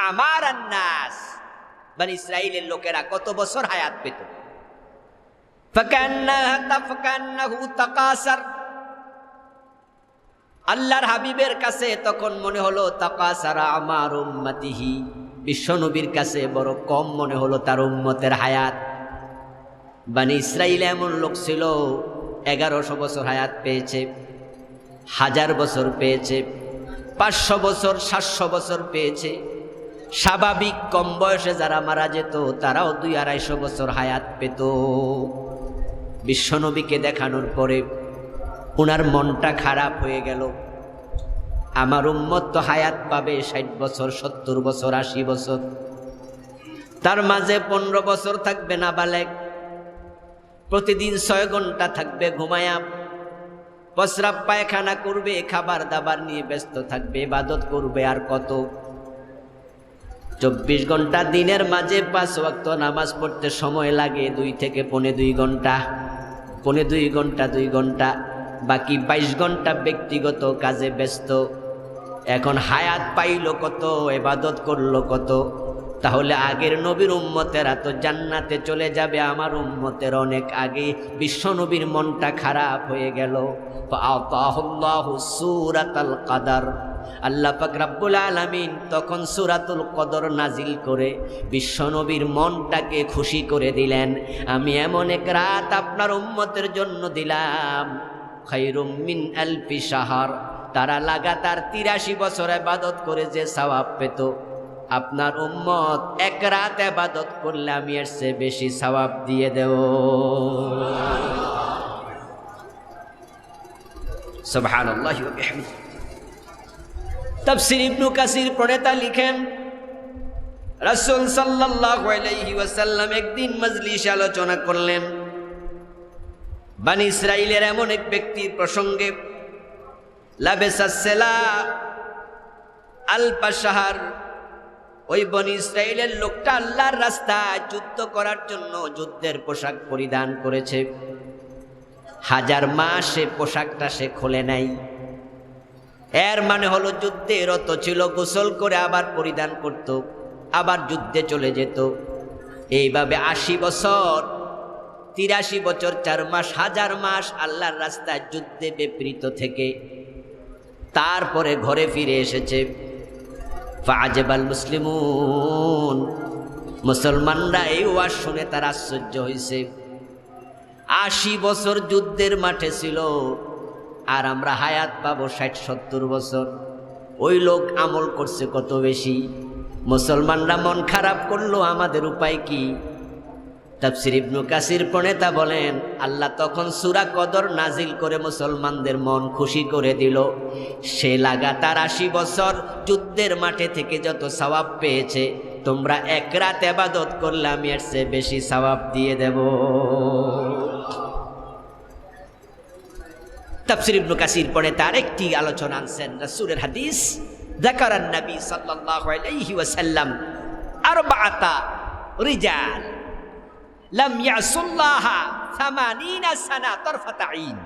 আমারান নাস, বনি ইসরাইলের লোকেরা কত বছর হায়াত পেত। ফাকান্নাহু তাকাসার, আল্লাহর হাবিবের কাছে তখন মনে হলো তাকাসারা আমার উম্মতিহি, বিশ্বনবীর কাছে বড় কম মনে হলো তার উম্মতের হায়াত। বনি ইসরাইল এমন লোক ছিল 1100 বছর হায়াত পেয়েছে, 1000 বছর পেয়েছে, 500 বছর, 700 বছর পেয়েছে। স্বাভাবিক কম বয়সে যারা মারা যেত তারাও 200-250 বছর হায়াত পেত। বিশ্বনবীকে দেখানোর পরে উনার মনটা খারাপ হয়ে গেল। আমার উম্মত তো হায়াত পাবে 60 বছর, 70 বছর, 80 বছর, তার মাঝে 15 বছর থাকবে নাবালেগ, প্রতিদিন 6 ঘন্টা থাকবে ঘুমায়া, প্রস্রাব পায়খানা করবে, খাবার দাবার নিয়ে ব্যস্ত থাকবে, ইবাদত করবে আর কত। 24 ঘন্টা দিনের মাঝে 5 ওয়াক্ত নামাজ পড়তে সময় লাগে 2 থেকে পৌনে 2 ঘন্টা, পৌনে 2 ঘন্টা, 2 ঘন্টা, বাকি 22 ঘন্টা ব্যক্তিগত কাজে ব্যস্ত। এখন হায়াত পাইল কত, ইবাদত করলো কত? তাহলে আগের নবীর উম্মতেরা তো জান্নাতে চলে যাবে, আমার উম্মতের অনেক আগে। বিশ্ব নবীর মনটা খারাপ হয়ে গেল। ফাআতাহুল্লাহু সূরাতাল কদর, আল্লাহ পাক রব্বুল আলামিন তখন সূরাতুল কদর নাজিল করে বিশ্ব নবীর মনটাকে খুশি করে দিলেন। আমি এমন এক রাত আপনার উম্মতের জন্য দিলাম, খায়রুম মিন আলফি শাহর, তারা লাগাতার 83 বছর ইবাদত করে যে সওয়াব পেত, আপনার উম্মত এক রাত ইবাদত করলে আমি এর চেয়ে বেশি সওয়াব দিয়ে দেব। সুবহানাল্লাহি ওয়া বিহামদিহি। তাফসীর ইবনে কাসির প্রণেতা লিখেন, রাসূল সাল্লাল্লাহু আলাইহি ওয়াসাল্লাম একদিন মজলিসে আলোচনা করলেন বনি ইসরাইলের এমন এক ব্যক্তির প্রসঙ্গে, লাবেসাসসালা আলফা শাহর, ওই বনি ইসরাইলের লোকটা আল্লাহর রাস্তায় যুদ্ধ করার জন্য যুদ্ধের পোশাক পরিধান করেছে, 1000 মাস সে পোশাকটা সে খোলে নাই। এর মানে হলো যুদ্ধে রত ছিল, গোসল করে আবার পরিধান করত, আবার যুদ্ধে চলে যেত। এইভাবে 80 বছর, 83 বছর 4 মাস, 1000 মাস আল্লাহর রাস্তায় যুদ্ধে বিপরীত থেকে তারপরে ঘরে ফিরে এসেছে। ফাআজাবাল মুসলিমুন, মুসলমানরা এই ওয়াজ শুনে তার আশ্চর্য হয়েছে। 80 বছর যুদ্ধের মাঠে ছিল, আর আমরা হায়াত পাবো 60-70 বছর। ওই লোক আমল করছে কত বেশি। মুসলমানরা মন খারাপ করলো, আমাদের উপায় কি? তাফসীর ইবনে কাসির প্রণেতা বলেন, আল্লাহ তখন সূরা কদর নাজিল করে মুসলমানদের মন খুশি করে দিল। সে লাগাতার 80 বছর যুদ্ধের মাঠে থেকে যত সওয়াব পেয়েছে, তোমরা এক রাত ইবাদত করলে আমি এর চেয়ে বেশি সওয়াব দিয়ে দেব। তাফসীর ইবনে কাসির পড়ে তার একটি আলোচনা আনছেন রাসূলের হাদিস, যাকারান নবী সাল্লাল্লাহু আলাইহি ওয়াসাল্লাম আরবাআতা রিজাল লাম ইয়াসুল্লাহা 80 সানা তরফাত আইন।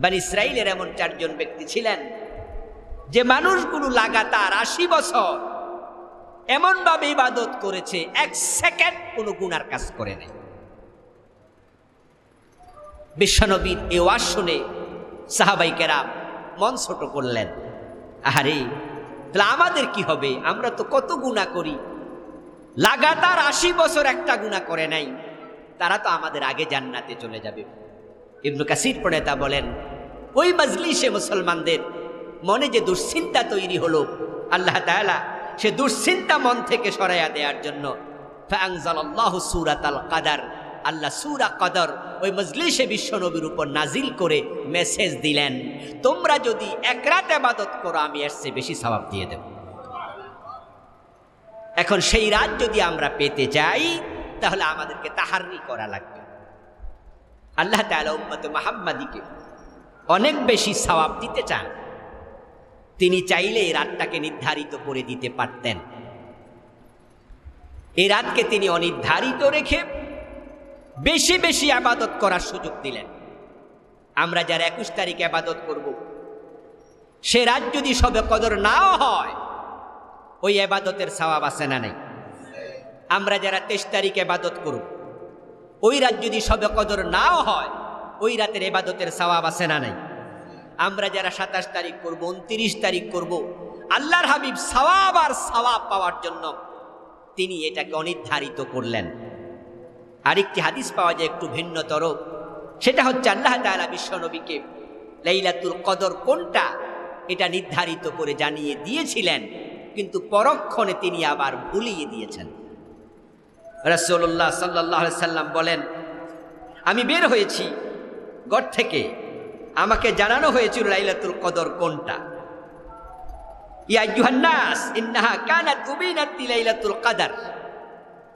বনি ইসরাইলের এমন 4 জন ব্যক্তি ছিলেন যে মানুষগুলো লাগাতার 80 বছর এমন ভাবে ইবাদত করেছে, 1 সেকেন্ড কোনো গুনার কাজ করে নাই। বিশ্বনবীর এই ওয়াজ শুনে সাহাবাই কেরাম মন ছোট করলেন, আরে তাহলে আমাদের কি হবে? আমরা তো কত গুনাহ করি, লাগাতার 80 বছর একটা গুনাহ করে নাই, তারা তো আমাদের আগে জান্নাতে চলে যাবে। ইবনে কাসির প্রণেতা বলেন, ওই মজলিসে মুসলমানদের মনে যে দুশ্চিন্তা তৈরি হলো, আল্লাহ তাআলা সে দুশ্চিন্তা মন থেকে সরাইয়া দেওয়ার জন্য ফাআনজালাল্লাহু সূরাতাল কদর, আল্লাহ সূরা কদর ওই মজলিসে বিশ্বনবীর উপর নাজিল করে মেসেজ দিলেন, তোমরা যদি এক রাত ইবাদত করো আমি এর চেয়ে বেশি সওয়াব দিয়ে দেব। এখন সেই রাত যদি আমরা পেতে চাই, তাহলে আমাদেরকে তাহাররি করা লাগবে। আল্লাহ তাআলা উম্মতে মুহাম্মাদীকে অনেক বেশি সওয়াব দিতে চান। তিনি চাইলে এই রাতটাকে নির্ধারিত করে দিতে পারতেন। এই রাতকে তিনি অনির্ধারিত রেখে বেশি বেশি ইবাদত করার সুযোগ দিলেন। আমরা যারা 21 তারিখে ইবাদত করব, সে রাত যদি শবে কদর নাও হয়, ওই ইবাদতের সওয়াব আছে না নাই? আমরা যারা 23 তারিখে ইবাদত করব, ওই রাত যদি শবে কদর নাও হয়, ওই রাতের ইবাদতের সওয়াব আছে না নাই? আমরা যারা 27 তারিখ করব, 29 তারিখ করব, আল্লাহর হাবিব সওয়াব আর সওয়াব পাওয়ার জন্য তিনি এটাকে অনির্ধারিত করলেন। আরেকটি হাদিস পাওয়া যায় একটু ভিন্নতর, সেটা হচ্ছে আল্লাহ তাআলা বিশ্বনবীকে লাইলাতুল কদর কোনটা এটা নির্ধারিত করে জানিয়ে দিয়েছিলেন, কিন্তু পরক্ষণে তিনি আবার ভুলিয়ে দিয়েছেন। রাসূলুল্লাহ সাল্লাল্লাহু আলাইহি সাল্লাম বলেন, আমি বের হয়েছি ঘর থেকে, আমাকে জানানো হয়েছিল লাইলাতুল কদর কোনটা। ইয়া আইয়ুহান নাস ইন্নাহা কানাত উবিনাত লাইলাতুল কদর।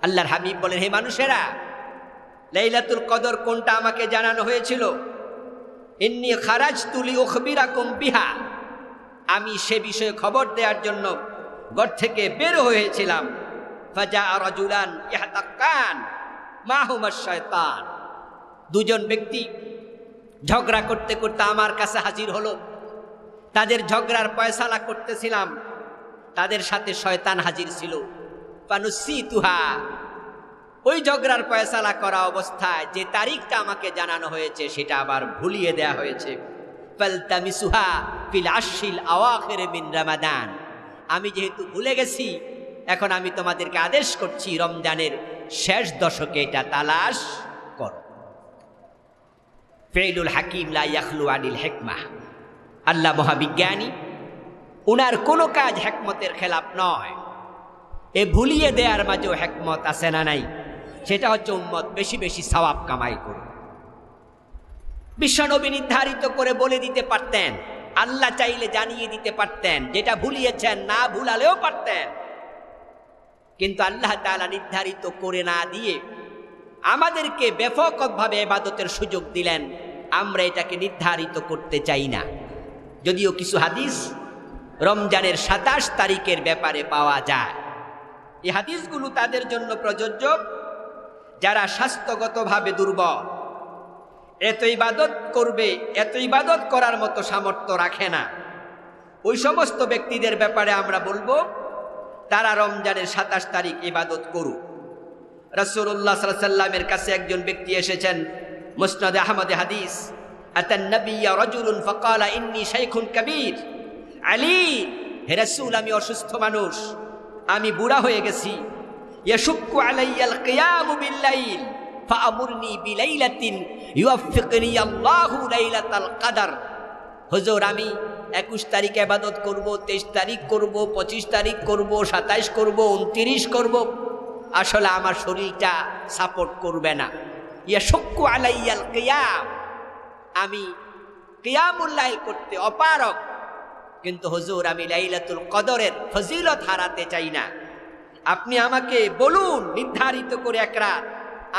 আল্লাহর হাবিব বলেন, হে মানুষেরা, লাইলাতুল কদর কোনটা আমাকে জানানো হয়েছিল। ইন্নী খারাজতু লিউখবিরাকুম বিহা, আমি সে বিষয়ে খবর দেওয়ার জন্য ঘর থেকে বের হয়েছিলাম। ফাজা রাজুলান ইয়াহতাকান মাহুমাশ শয়তান, দুজন ব্যক্তি ঝগড়া করতে করতে আমার কাছে হাজির হলো। তাদের ঝগড়ার ফয়সালা করতেছিলাম, তাদের সাথে শয়তান হাজির ছিল। ফানুসিতুহা, ওই ঝগড়ার ফয়সালা করা অবস্থায় যে তারিখটা আমাকে জানানো হয়েছে সেটা আবার ভুলিয়ে দেয়া হয়েছে। ফালতামিসুহা ফিল আশরিল আওয়াখির মিন রমাদান, আমি যেহেতু ভুলে গেছি, এখন আমি তোমাদেরকে আদেশ করছি রমজানের শেষ দশকে এটা তালাশ করো। ফেইলুল হাকিম লা ইয়াখলু আনিল হিকমাহ, আল্লাহ মহাবিজ্ঞানী, উনার কোনো কাজ হিকমতের খেলাফ নয়। এ ভুলিয়ে দেওয়ার মাঝেও হিকমত আছে না নাই? সেটা হচ্ছে উম্মত বেশি বেশি সওয়াব কামাই করুন। বিশ্বনবী নির্ধারিত করে বলে দিতে পারতেন, আল্লাহ চাইলে জানিয়ে দিতে পারতেন, যেটা ভুলিয়েছেন না ভুলালেও পারতেন। কিন্তু আল্লাহ তাআলা নির্ধারিত করে না দিয়ে আমাদেরকে ব্যাপকভাবে ইবাদতের সুযোগ দিলেন। আমরা এটাকে নির্ধারিত করতে চাই না। যদিও কিছু হাদিস রমজানের 27 তারিখের ব্যাপারে পাওয়া যায়। এই হাদিসগুলো তাদের জন্য প্রযোজ্য যারা স্বাস্থ্যগতভাবে দুর্বল, এত ইবাদত করবে, এত ইবাদত করার মতো সামর্থ্য রাখে না। ওই সমস্ত ব্যক্তিদের ব্যাপারে আমরা বলবো তারা রমজানের 27 তারিখ ইবাদত করুক। রাসূলুল্লাহ সাল্লাল্লাহু আলাইহি ওয়াসাল্লামের কাছে একজন ব্যক্তি এসেছেন, মুসনাদে আহমদে হাদিস, আতান নবিয়্যা রাজুলুন ফাকালা ইন্নী শাইখুন কাবীর। আলী, হে রাসূল, আমি অসুস্থ মানুষ, আমি বুড়া হয়ে গেছি। ইয়াশুক্কু আলাইয়াল কিয়ামু বিল-লাইল ফাআমুরনি বিলাইলাতিন ইউওয়াফফিকনি আল্লাহু লাইলাতাল কদর। হুজুর, আমি 21 তারিখ ইবাদত করব, 23 তারিখ করব, 25 তারিখ করব, 27 করব, 29 করব। আসলে আমার শরীরটা সাপোর্ট করবে না। ইয়াশুক্কু আলাইয়াল কিয়াম, আমি কিয়ামুল লাইল করতে অপারগ। কিন্তু হুজুর, আমি লাইলাতুল কদরের ফজিলত হারাতে চাই না। আপনি আমাকে বলুন নির্ধারিত করে এক রাত,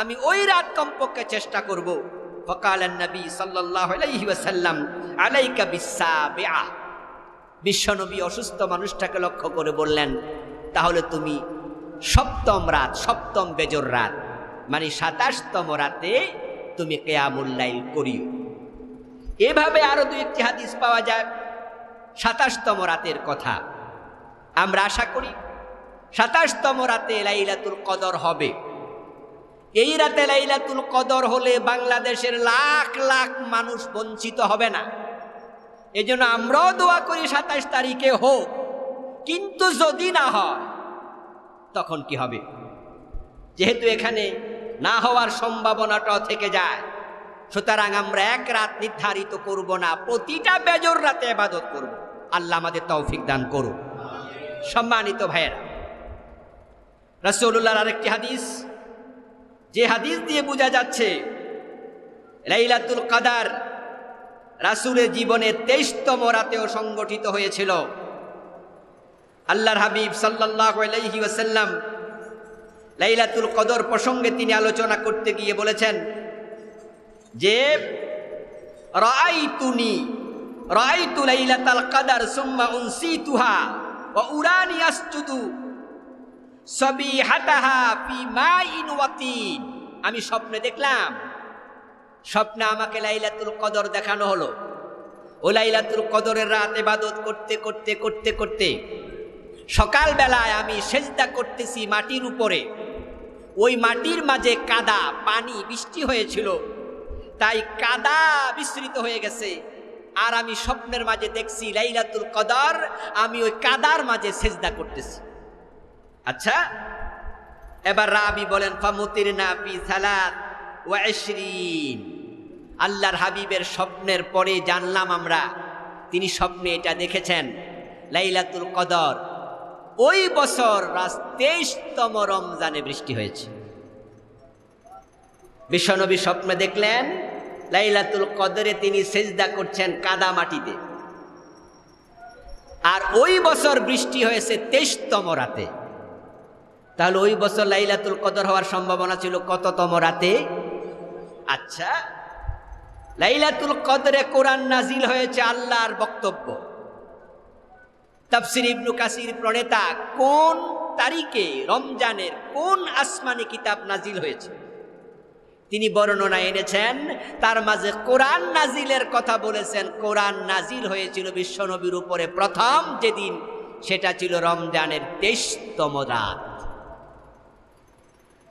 আমি ওই রাত কমপক্ষে চেষ্টা করব। ফাকালান নবী সাল্লাল্লাহু আলাইহি ওয়াসাল্লাম আলাইকা বিস-সাবিআ। বিশ্বনবী অসুস্থ মানুষটাকে লক্ষ্য করে বললেন, তাহলে তুমি সপ্তম রাত, সপ্তম বেজর রাত, মানে 27তম রাতে তুমি কিয়ামুল লাইল করিও। এভাবে আরো দুই একটি হাদিস পাওয়া যায় 27তম রাতের কথা। আমরা আশা করি 27তম রাতে লাইলাতুল কদর হবে। এই রাতে লাইলাতুল কদর হলে বাংলাদেশের লাখ লাখ মানুষ বঞ্চিত হবে না। এজন্য আমরাও দোয়া করি 27 তারিখে হোক। কিন্তু যদি না হয় তখন কি হবে? যেহেতু এখানে না হওয়ার সম্ভাবনাটাও থেকে যায়, সুতরাং আমরা এক রাত নির্ধারিত করব না, প্রতিটা বেজর রাতে ইবাদত করব। আল্লাহ আমাদের তৌফিক দান করুন। সম্মানিত ভাইয়েরা, রাসূলুল্লাহর আরেকটি হাদিস, যে হাদিস দিয়ে বোঝা যাচ্ছে লাইলাতুল কদর রাসূলের জীবনে 23তম রাতেও সংগঠিত হয়েছিল। আল্লাহর হাবিব সাল্লাল্লাহু আলাইহি ওয়াসাল্লাম লাইলাতুল কদর প্রসঙ্গে তিনি আলোচনা করতে গিয়ে বলেছেন যে রাআইতু লাইলাতাল কদর সুম্মা উনসিতুহা ওয়া উরানি আসজুদু সাবিহাতাহা ফি মাইন ওয়াতিন। আমি স্বপ্নে দেখলাম, স্বপ্নে আমাকে লাইলাতুল কদর দেখানো হলো। ও লাইলাতুল কদরের রাত ইবাদত করতে করতে করতে করতে সকালবেলায় আমি সেজদা করতেছি মাটির উপরে। ওই মাটির মাঝে কাদা, পানি, বৃষ্টি হয়েছিল, তাই কাদা বিস্তৃত হয়ে গেছে। আর আমি স্বপ্নের মাঝে দেখছি লাইলাতুল কদর, আমি ওই কাদার মাঝে সেজদা করতেছি। আচ্ছা, এবার রাবি বলেন ফামুতিরনা ফি 23। আল্লাহর হাবিবের স্বপ্নের পরে জানলাম আমরা তিনি স্বপ্নে এটা দেখেছেন লাইলাতুল কদর ওই বছর 23তম রমজানে বৃষ্টি হয়েছে। বিশ্বনবী স্বপ্নে দেখলেন লাইলাতুল কদরে তিনি সেজদা করছেন কাদা মাটিতে। আর ওই বছর বৃষ্টি হয়েছে 23তম রাতে। তাহলে ওই বছর লাইলাতুল কদর হওয়ার সম্ভাবনা ছিল কততম রাতে? আচ্ছা, লাইলাতুল কদরে কোরআন নাজিল হয়েছে আল্লাহর বক্তব্য। তাফসীর ইবনে কাসির প্রণেতা কোন তারিখে রমজানের কোন আসমানি কিতাব নাজিল হয়েছে তিনি বর্ণনা এনেছেন, তার মাঝে কোরআন নাজিলের কথা বলেছেন। কোরআন নাজিল হয়েছিল বিশ্বনবীর উপরে প্রথম যেদিন, সেটা ছিল রমজানের 23তম রাত।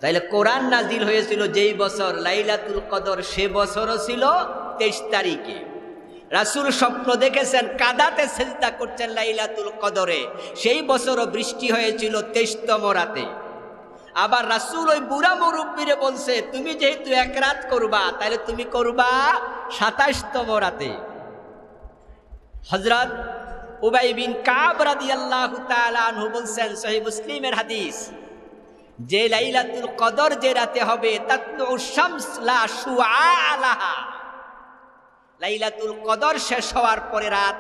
তাইলে কোরআন নাজিল হয়েছিল যেই বছর লাইলাতুল কদর, সে বছরও ছিল 23 তারিখে। রাসূল স্বপ্ন দেখেছেন কাদাতে সেজদা করছেন লাইলাতুল কদরে, সেই বছরও বৃষ্টি হয়েছিল 23তম রাতে। আবার রাসূল ওই বুড়া মুরব্বীরে বলছে, তুমি যেহেতু এক রাত করবা তাহলে তুমি করবা 27তম রাতে। হযরত উবাই বিন কাব রাদিয়াল্লাহু তাআলা আনহু বলছেন, সহিহ মুসলিমের হাদিস, যে লাইলাতুল কদর যে রাতে হবে তাতলু শামস লা শুআ লাহা, লাইলাতুল কদর শেষ হওয়ার পরে রাত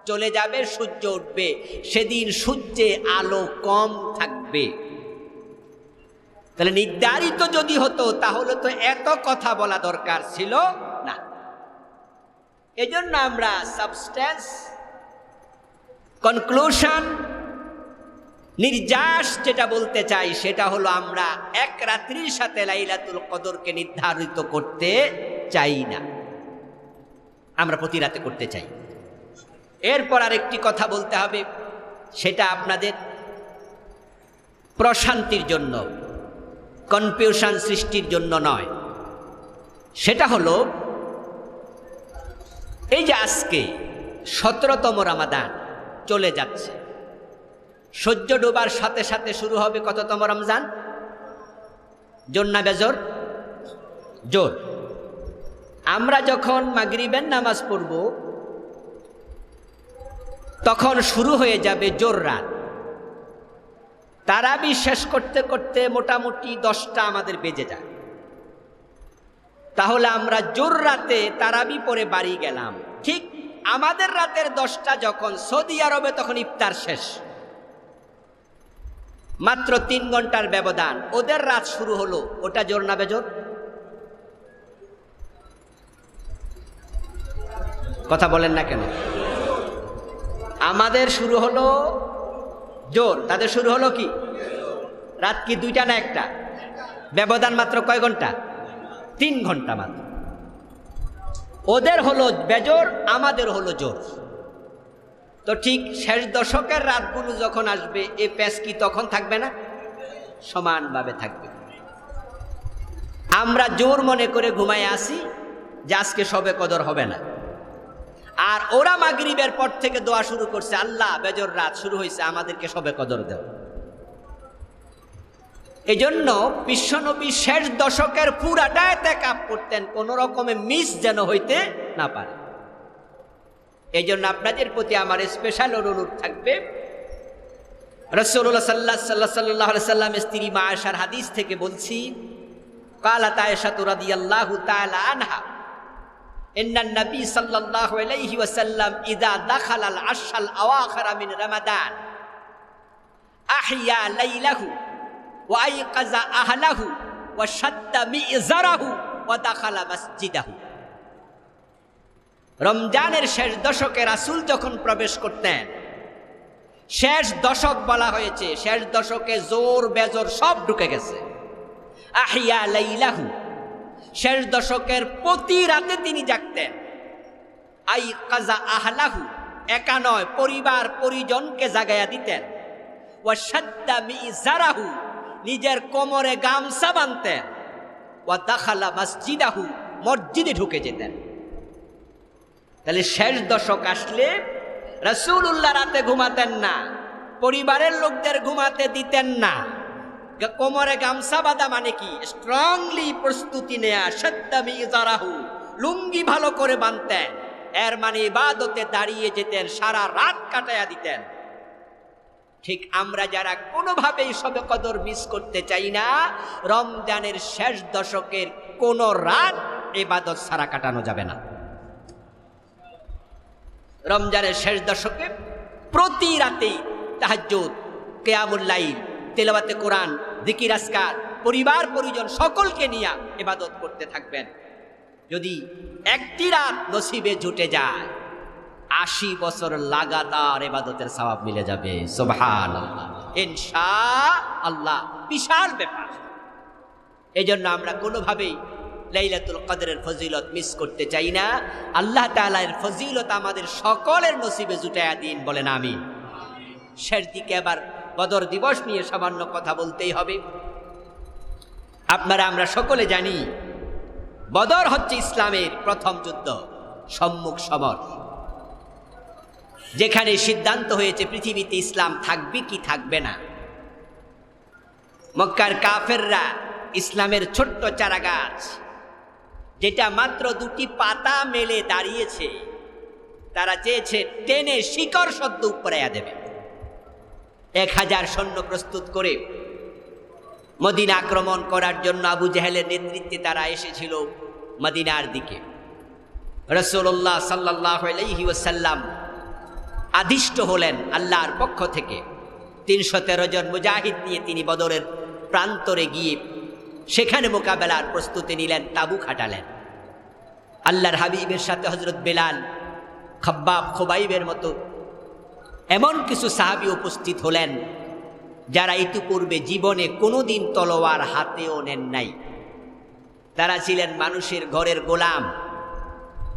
চলে যাবে, সূর্য উঠবে, সেদিন সূর্যে আলো কম থাকবে। তাহলে নির্ধারিত যদি হতো তাহলে তো এত কথা বলা দরকার ছিল না। এজন্য আমরা সাবস্টেন্স, কনক্লুশন, নির্যাস যেটা বলতে চাই সেটা হলো আমরা এক রাত্রির সাথে লাইলাতুল কদরকে নির্ধারিত করতে চাই না, আমরা প্রতি রাতে করতে চাই। এরপর আরেকটি কথা বলতে হবে, সেটা আপনাদের প্রশান্তির জন্য, কনফিউশন সৃষ্টির জন্য নয়। সেটা হলো এই যে আজকে 17তম রমাদান চলে যাচ্ছে, সূর্য ডোবার সাথে সাথে শুরু হবে কততম রমজান? জোর না বেজোর? জোর। আমরা যখন মাগরিবের নামাজ পড়ব তখন শুরু হয়ে যাবে জোর রাত। তারাবি শেষ করতে করতে মোটামুটি 10টা আমাদের বেজে যায়। তাহলে আমরা জোর রাতে তারাবি পরে বাড়ি গেলাম, ঠিক আমাদের রাতের 10টা যখন, সৌদি আরবে তখন ইফতার শেষ, মাত্র 3 ঘন্টার ব্যবধান, ওদের রাত শুরু হলো। ওটা জোর না বেজোর? কথা বলেন না কেন? আমাদের শুরু হলো জোর, তাদের শুরু হলো কি? রাত কি 2টা না 1টা? ব্যবধান মাত্র কয় ঘন্টা? 3 ঘন্টা মাত্র। ওদের হলো বেজোর, আমাদের হলো জোর। তো ঠিক শেষ দশকের রাতগুলো যখন আসবে, এ প্যাচ কি তখন থাকবে না? সমানভাবে থাকবে। আমরা জোর মনে করে ঘুমায় আসি যে আজকে শবে কদর হবে না, আর ওরা মাগরিবের পর থেকে দোয়া শুরু করছে, আল্লাহ বেজর রাত শুরু হয়েছে, আমাদেরকে শবে কদর দেও। এই জন্য বিশ্বনবী শেষ দশকের পুরাটা ইতিকাফ করতেন, কোন রকমে মিস যেন হইতে না পারে। এই জন্য আপনাদের প্রতি আমার স্পেশাল অনুরোধ থাকবে, রাসূলুল্লাহ সাল্লাল্লাহু আলাইহি সাল্লাম স্ত্রী মা আয়েশার হাদিস থেকে বলছি, قالت عائشة رضي الله تعالى عنها إن النبي صلى الله عليه وسلم إذا دخل العشر الأواخر من رمضان أحيا ليله وأيقظ أهله وشد مئزره ودخل مسجده। রমজানের শেষ দশকে রাসূল যখন প্রবেশ করতেন, শেষ দশক বলা হয়েছে, শেষ দশকে জোর বেজোর সব ঢুকে গেছে। আহিয়া লাইলাহু, শেষ দশকের প্রতি রাতে তিনি জাগতেন। আই কাজা আহলাহু, একা নয়, পরিবার পরিজনকে জাগাইয়া দিতেন। ওয়া শাদ্দা মিজারাহু, নিজের কোমরে গামছা বাঁধতেন। ওয়া দাখালা মসজিদাহু, মসজিদে ঢুকে যেতেন। তাহলে শেষ দশক আসলে রাসূলুল্লাহ রাতে ঘুমাতেন না, পরিবারের লোকদের ঘুমাতে দিতেন না। কোমরে গামছা বাঁধা মানে কি? স্ট্রংলি প্রস্তুতি নেয়া। শাদ্দা মিজারাহু, লুঙ্গি ভালো করে বাঁধতেন। এর মানে ইবাদতে দাঁড়িয়ে যেতেন, সারা রাত কাটায়া দিতেন। ঠিক আমরা যারা কোনোভাবেই শবে কদর মিস করতে চাই না, রমজানের শেষ দশকের কোন রাত ইবাদত ছাড়া কাটানো যাবে না। রমজানের শেষ দশকে প্রতি রাতে তাহাজ্জুদ, কিয়ামুল লাইল, তেলাওয়াতে কোরআন, জিকির আজকার, পরিবার পরিজন সকলকে নিয়ে ইবাদত করতে থাকবেন। যদি একটি রাত নসিবে জুটে যায় 80 বছর লাগাতার ইবাদতের সওয়াব মিলে যাবে। সুবহানাল্লাহ, ইনশাআল্লাহ, বিশাল ব্যাপার। এজন্য আমরা কোনোভাবেই লাইলাতুল কদরের ফজিলত মিস করতে চাই না। আল্লাহ তাআলার ফজিলত আমাদের সকলের নসিবে জুটায়া দিন, বলেন আমিন। শেষ দিকে আবার বদর দিবস নিয়ে সামান্য কথা বলতেই হবে। আপনারা আমরা সকলে জানি বদর হচ্ছে ইসলামের প্রথম যুদ্ধ, সম্মুখ সমর, যেখানে সিদ্ধান্ত হয়েছে পৃথিবীতে ইসলাম থাকবে কি থাকবে না। মক্কার কাফেররা ইসলামের ছোট্ট চারাগাছ, যেটা মাত্র 2টি পাতা মেলে দাঁড়িয়েছে, তারা চেয়েছে টেনে শিকড় সদ্য উপরে দেবে। 1000 সৈন্য প্রস্তুত করে মদিনা আক্রমণ করার জন্য আবু জেহেলের নেতৃত্বে তারা এসেছিল মদিনার দিকে। রাসূলুল্লাহ সাল্লাল্লাহু আলাইহি ওয়াসাল্লাম আদিষ্ট হলেন আল্লাহর পক্ষ থেকে। 313 জন মুজাহিদ নিয়ে তিনি বদরের প্রান্তরে গিয়ে সেখানে মোকাবেলার প্রস্তুতি নিলেন, তাবু খাটালেন। আল্লাহর হাবিবের সাথে হযরত বেলাল, খাব্বাব, খুবাইবের মতো এমন কিছু সাহাবী উপস্থিত হলেন যারা ইতিপূর্বে জীবনে কোনোদিন তলোয়ার হাতেও নেন নাই। তারা ছিলেন মানুষের ঘরের গোলাম,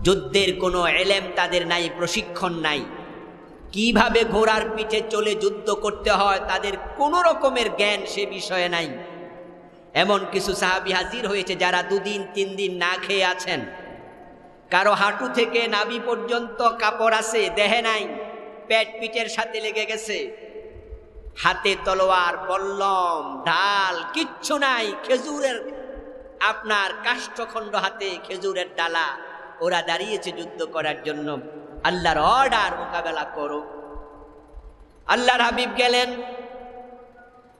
যুদ্ধের কোনো এলেম তাদের নাই, প্রশিক্ষণ নাই, কিভাবে ঘোড়ার পিঠে চলে যুদ্ধ করতে হয় তাদের কোনো রকমের জ্ঞান সে বিষয়ে নাই। এমন কিছু সাহাবী হাজির হয়েছে যারা 2 দিন 3 দিন না খেয়ে আছেন, কারো হাঁটু থেকে নাভি পর্যন্ত কাপড় আছে, দেহে নাই, পেট পিঠের সাথে লেগে গেছে, হাতে তলোয়ার, বল্লম, ঢাল কিচ্ছু নাই, খেজুরের আপনার কাষ্ঠখণ্ড হাতে, খেজুরের ডালা। ওরা দাঁড়িয়েছে যুদ্ধ করার জন্য। আল্লাহর অর্ডার, মোকাবেলা করো। আল্লাহর হাবিব গেলেন,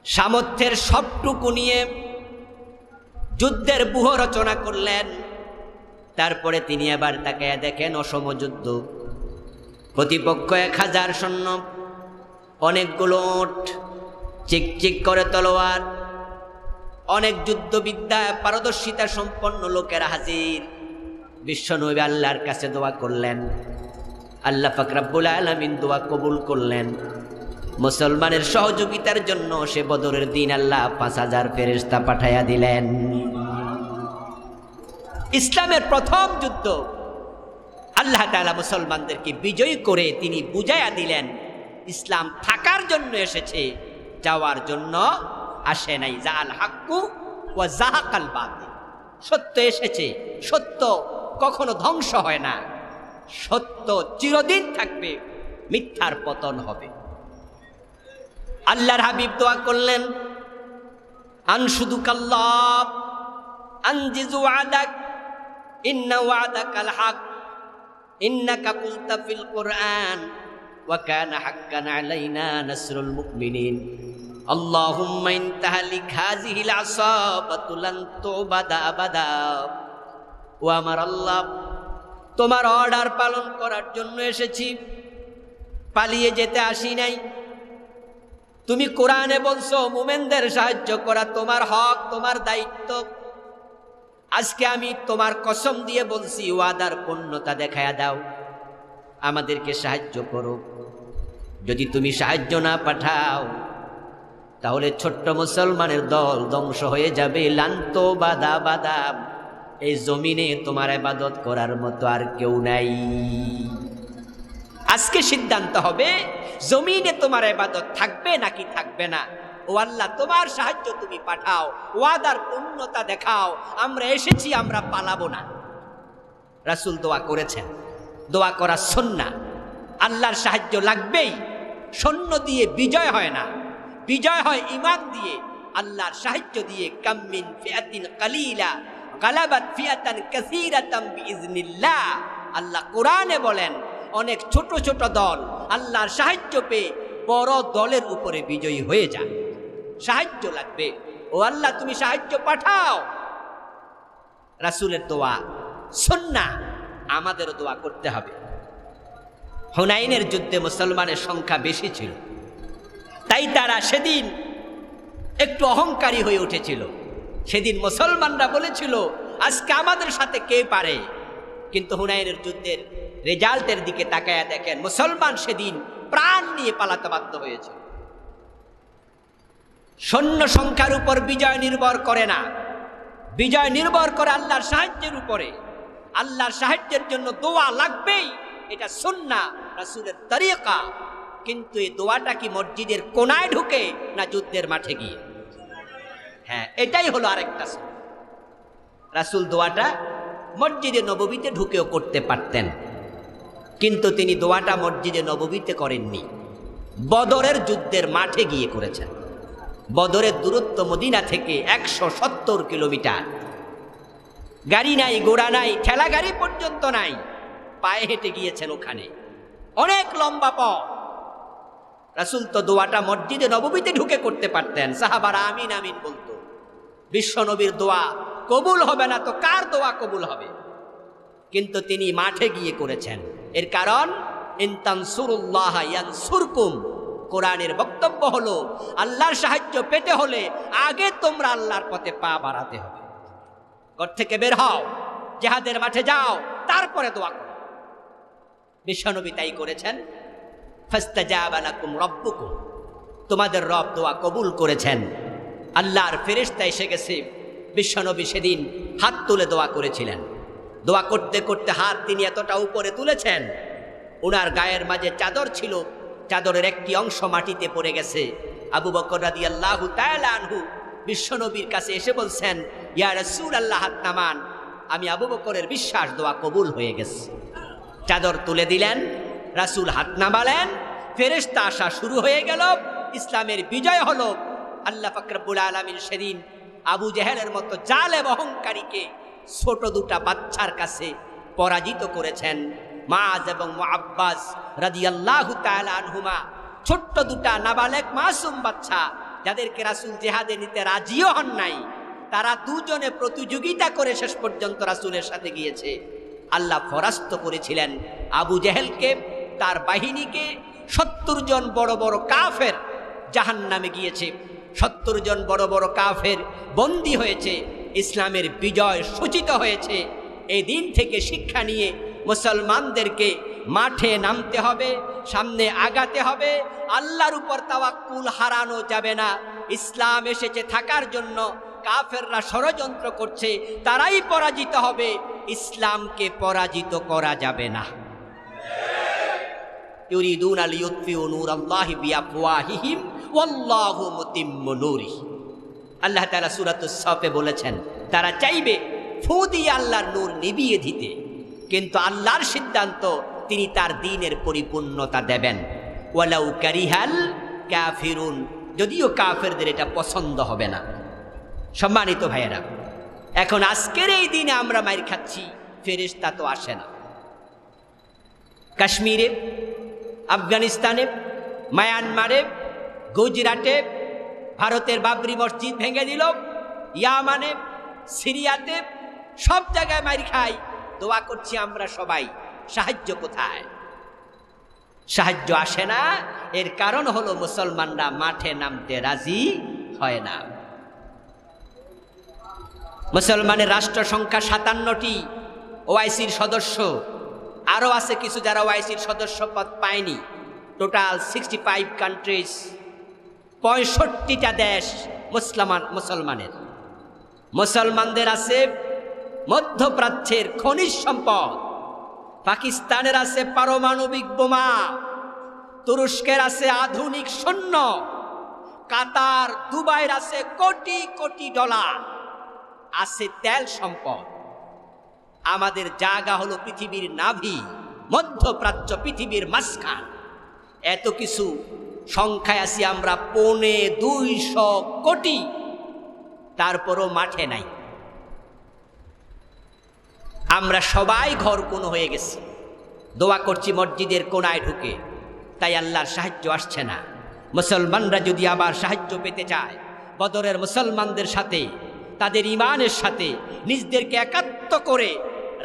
সামর্থ্যের সবটুকু নিয়ে যুদ্ধের ব্যূহ রচনা করলেন। তারপরে তিনি আবার তাকে দেখেন অসম যুদ্ধ, প্রতিপক্ষ 1000 সৈন্য, অনেকগুলো ওট, চিকচিক করে তলোয়ার, অনেক যুদ্ধবিদ্যায় পারদর্শিতা সম্পন্ন লোকেরা হাজির। বিশ্বনবী আল্লাহর কাছে দোয়া করলেন, আল্লাহ পাক রব্বুল আলামিন দোয়া কবুল করলেন। মুসলমানের সহযোগিতার জন্য সে বদরের দিন আল্লাহ 5000 ফেরেশতা পাঠাইয়া দিলেন। ইসলামের প্রথম যুদ্ধ আল্লাহ তাআলা মুসলমানদেরকে বিজয়ী করে তিনি বুঝাইয়া দিলেন ইসলাম থাকার জন্য এসেছে, যাওয়ার জন্য আসে নাই। জাআল হাক্কু ওয়া যাহাকাল বাতিল, সত্য এসেছে, সত্য কখনো ধ্বংস হয় না, সত্য চিরদিন থাকবে, মিথ্যার পতন হবে। আল্লাহর হাবিব দোয়া করলেন, আনশুদুকাল্লাহ আনজিজু ওয়াদাক ইন্না ওয়াদাকাল হক ইন্নাকা কুলতা ফিল কুরআন ওয়া কানা হাক্কান আলাইনা নাসরুল মুমিনিন আল্লাহুম্মা ইনতাহালিক হাযিহিল আসাবাতু লান তুবাদা আবাদা। ও আমার আল্লাহ, তোমার অর্ডার পালন করার জন্য এসেছি, পালিয়ে যেতে আসি নাই। তুমি কোরআনে বলছো মুমিনদের সাহায্য করা তোমার হক, তোমার দায়িত্ব। আজকে আমি তোমার কসম দিয়ে বলছি, ওয়াদার পূর্ণতা দেখায়া দাও, আমাদেরকে সাহায্য করো। যদি তুমি সাহায্য না পাঠাও তাহলে ছোট্ট মুসলমানের দল ধ্বংস হয়ে যাবে। লান্তো বাদা বাদা, এই জমিনে তোমার ইবাদত করার মতো আর কেউ নাই। আজকে সিদ্ধান্ত হবে জমিনে তোমার ইবাদত থাকবে নাকি থাকবে না। ও আল্লাহ, তোমার সাহায্য তুমি পাঠাও, ওয়াদার পূর্ণতা দেখাও, আমরা এসেছি, আমরা পালাবো না। রাসূল দোয়া করেছেন, দোয়া করা সুন্নাহ। আল্লাহর সাহায্য লাগবেই, সৈন্য দিয়ে বিজয় হয় না, বিজয় হয় ঈমান দিয়ে, আল্লাহর সাহায্য দিয়ে। কাম মিন ফিআতিন কালিলা গালাবাত ফিআতান কাসীরাতাম বিইজনিল্লাহ। আল্লাহ কোরআনে বলেন, অনেক ছোট ছোট দল আল্লাহর সাহায্য পেয়ে বড় দলের উপরে বিজয়ী হয়ে যায়। সাহায্য লাগবে, ও আল্লাহ তুমি সাহায্য পাঠাও। রাসূলের দোয়া সুন্নাহ, আমাদেরও দোয়া করতে হবে। হুনাইনের যুদ্ধে মুসলমানের সংখ্যা বেশি ছিল, তাই তারা সেদিন একটু অহংকারী হয়ে উঠেছিল। সেদিন মুসলমানরা বলেছিল আজকে আমাদের সাথে কে পারে, কিন্তু হুনাইনের যুদ্ধের রেজাল্টের দিকে তাকায়া দেখেন মুসলমান সেদিন প্রাণ নিয়ে পালাতে বাধ্য হয়েছে। সৈন্য সংখ্যার উপর বিজয় নির্ভর করে না, বিজয় নির্ভর করে আল্লাহর সাহায্যের উপরে। আল্লাহর সাহায্যের জন্য দোয়া লাগবেই, এটা সুন্নাহ, রাসূলের তরিকা। কিন্তু এই দোয়াটা কি মসজিদের কোনায় ঢুকে না যুদ্ধের মাঠে গিয়ে? হ্যাঁ, এটাই হলো আরেকটা সুন্নাহ। রাসূল দোয়াটা মসজিদে নববীতে ঢুকেও করতে পারতেন, কিন্তু তিনি দোয়াটা মসজিদে নববীতে করেননি, বদরের যুদ্ধের মাঠে গিয়ে করেছেন। বদরের দূরত্ব মদিনা থেকে 170 কিলোমিটার। গাড়ি নাই, ঘোড়া নাই, ঠেলা গাড়ি পর্যন্ত নাই, পায়ে হেঁটে গিয়েছেন ওখানে, অনেক লম্বা পথ। রাসূল তো দোয়াটা মসজিদে নববীতে ঢুকে করতে পারতেন, সাহাবারা আমিন আমিন বলতো। বিশ্ব নবীর দোয়া কবুল হবে না তো কার দোয়া কবুল হবে? কিন্তু তিনি মাঠে গিয়ে করেছেন। এর কারণ ইন তানসুরুল্লাহ ইয়ানসুরকুম, কোরআনের বক্তব্য হলো আল্লাহর সাহায্য পেতে হলে আগে তোমরা আল্লাহর পথে পা বাড়াতে হবে। ঘর থেকে বের হও, জিহাদের মাঠে যাও, তারপরে দোয়া করো। বিশ্বনবী তাই করেছেন। ফাস্তাজাবা লাকুম রাব্বুকুম, তোমাদের রব দোয়া কবুল করেছেন। আল্লাহর ফেরেশতা এসে গেছে। বিশ্বনবী সেদিন হাত তুলে দোয়া করেছিলেন। দোয়া করতে করতে হাত তিনি এতটা উপরে তুলেছেন, ওনার গায়ের মাঝে চাদর ছিল, চাদরের একটি অংশ মাটিতে পড়ে গেছে। আবু বকর রাদিয়াল্লাহু তাআলা আনহু বিশ্বনবীর কাছে এসে বলছেন, ইয়া রাসূলুল্লাহ, হাত নামান, আমি আবু বকরের বিশ্বাস দোয়া কবুল হয়ে গেছে। চাদর তুলে দিলেন, রাসূল হাত নামালেন, ফেরেশতা আসা শুরু হয়ে গেল, ইসলামের বিজয় হলো। আল্লাহ পাক রব্বুল আলামিন সেদিন আবু জেহেলের মতো জালেম অহংকারীকে ছোট দুটা বাচ্চার কাছে পরাজিত করেছেন। মাআজ এবং মুআব্বাস রাদিয়াল্লাহু তাআলা আনহুমা, ছোট্ট দুটা নাবালেগ মাসুম বাচ্চা, যাদেরকে রাসূল জিহাদে নিতে রাজিও হন নাই, তারা দুজনে প্রতিযোগিতা করে শেষ পর্যন্ত রাসূলের সাথে গিয়েছে। আল্লাহ পরাস্ত করেছিলেন আবু জেহেলকে, তার বাহিনীকে। 70 জন বড় বড় কাফের জাহান্নামে গিয়েছে, 70 জন বড় বড় কাফের বন্দী হয়েছে। ইসলামের বিজয় সূচিত হয়েছে। এই দিন থেকে শিক্ষা নিয়ে মুসলমানদেরকে মাঠে নামতে হবে, সামনে আগাতে হবে। আল্লাহর উপর তাওয়াক্কুল হারানো যাবে না। ইসলাম এসেছে থাকার জন্য, কাফেররা ষড়যন্ত্র করছে, তারাই পরাজিত হবে, ইসলামকে পরাজিত করা যাবে না। ইউরিদুনা লিইউতফিউ নূরাল্লাহি বিআফওয়াহিহিম ওয়াল্লাহু মুতিম্মু নূরিহি। আল্লাহ তাআলা সূরাতুস সাফে বলেছেন, তারা চাইবে ফু দিয়ে আল্লাহর নূর নিভিয়ে দিতে, কিন্তু আল্লাহর সিদ্ধান্ত, তিনি তার দ্বীনের পরিপূর্ণতা দেবেন। ওয়ালাউ কারিহাল কাফিরুন, যদিও কাফেরদের এটা পছন্দ হবে না। সম্মানিত ভাইয়েরা, এখন আজকের এই দিনে আমরা মাইর খাচ্ছি, ফেরেশতা তো আসে না। কাশ্মীরে, আফগানিস্তানে, মায়ানমারে, গুজরাটে ভারতের বাবরি মসজিদ ভেঙে দিল, ইয়ামানে, সিরিয়াতে, সব জায়গায় মাইর খাই। দোয়া করছি আমরা সবাই, সাহায্য কোথায়? সাহায্য আসে না। এর কারণ হলো মুসলমানরা মাঠে নামতে রাজি হয় না। মুসলমানের রাষ্ট্র সংখ্যা 57টি, ওআইসির সদস্য আরও আছে কিছু যারা ওআইসির সদস্য পদ পায়নি। টোটাল 65 কান্ট্রিজ, 65টা দেশ মুসলমানের। মুসলমানদের আছে মধ্যপ্রাচ্যের খনিজ সম্পদ, পাকিস্তানের আছে পারমাণবিক বোমা, তুরস্কের আছে আধুনিক সৈন্য, কাতার, দুবাইয়ের আছে কোটি কোটি ডলার, আছে তেল সম্পদ। আমাদের জায়গা হলো পৃথিবীর নাভি, মধ্যপ্রাচ্য পৃথিবীর মাঝখান। এত কিছু সংখ্যায় আছি আমরা 250 কোটি, তারপরও মাঠে নাই। আমরা সবাই ঘর কোন হয়ে গেছি, দোয়া করছি মসজিদের কোনায় ঢুকে, তাই আল্লাহর সাহায্য আসছে না। মুসলমানরা যদি আবার সাহায্য পেতে চায়, বদরের মুসলমানদের সাথে, তাদের ইমানের সাথে নিজদেরকে একাত্ম করে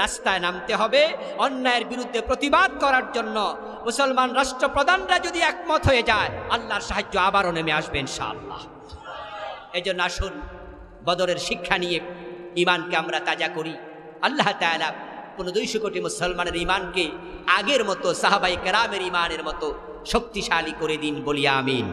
রাস্তায় নামতে হবে অন্যায়ের বিরুদ্ধে প্রতিবাদ করার জন্য। মুসলমান রাষ্ট্রপ্রধানরা যদি একমত হয়ে যায়, আল্লাহর সাহায্য আবারও নেমে আসবে ইনশাআল্লাহ। এই জন্য আসুন বদরের শিক্ষা নিয়ে ইমানকে আমরা তাজা করি। আল্লাহ তাআলা 200 কোটি মুসলমানের ইমানকে আগের মতো সাহাবায়ে কেরামের ইমানের মতো শক্তিশালী করে দিন, বলি আমিন।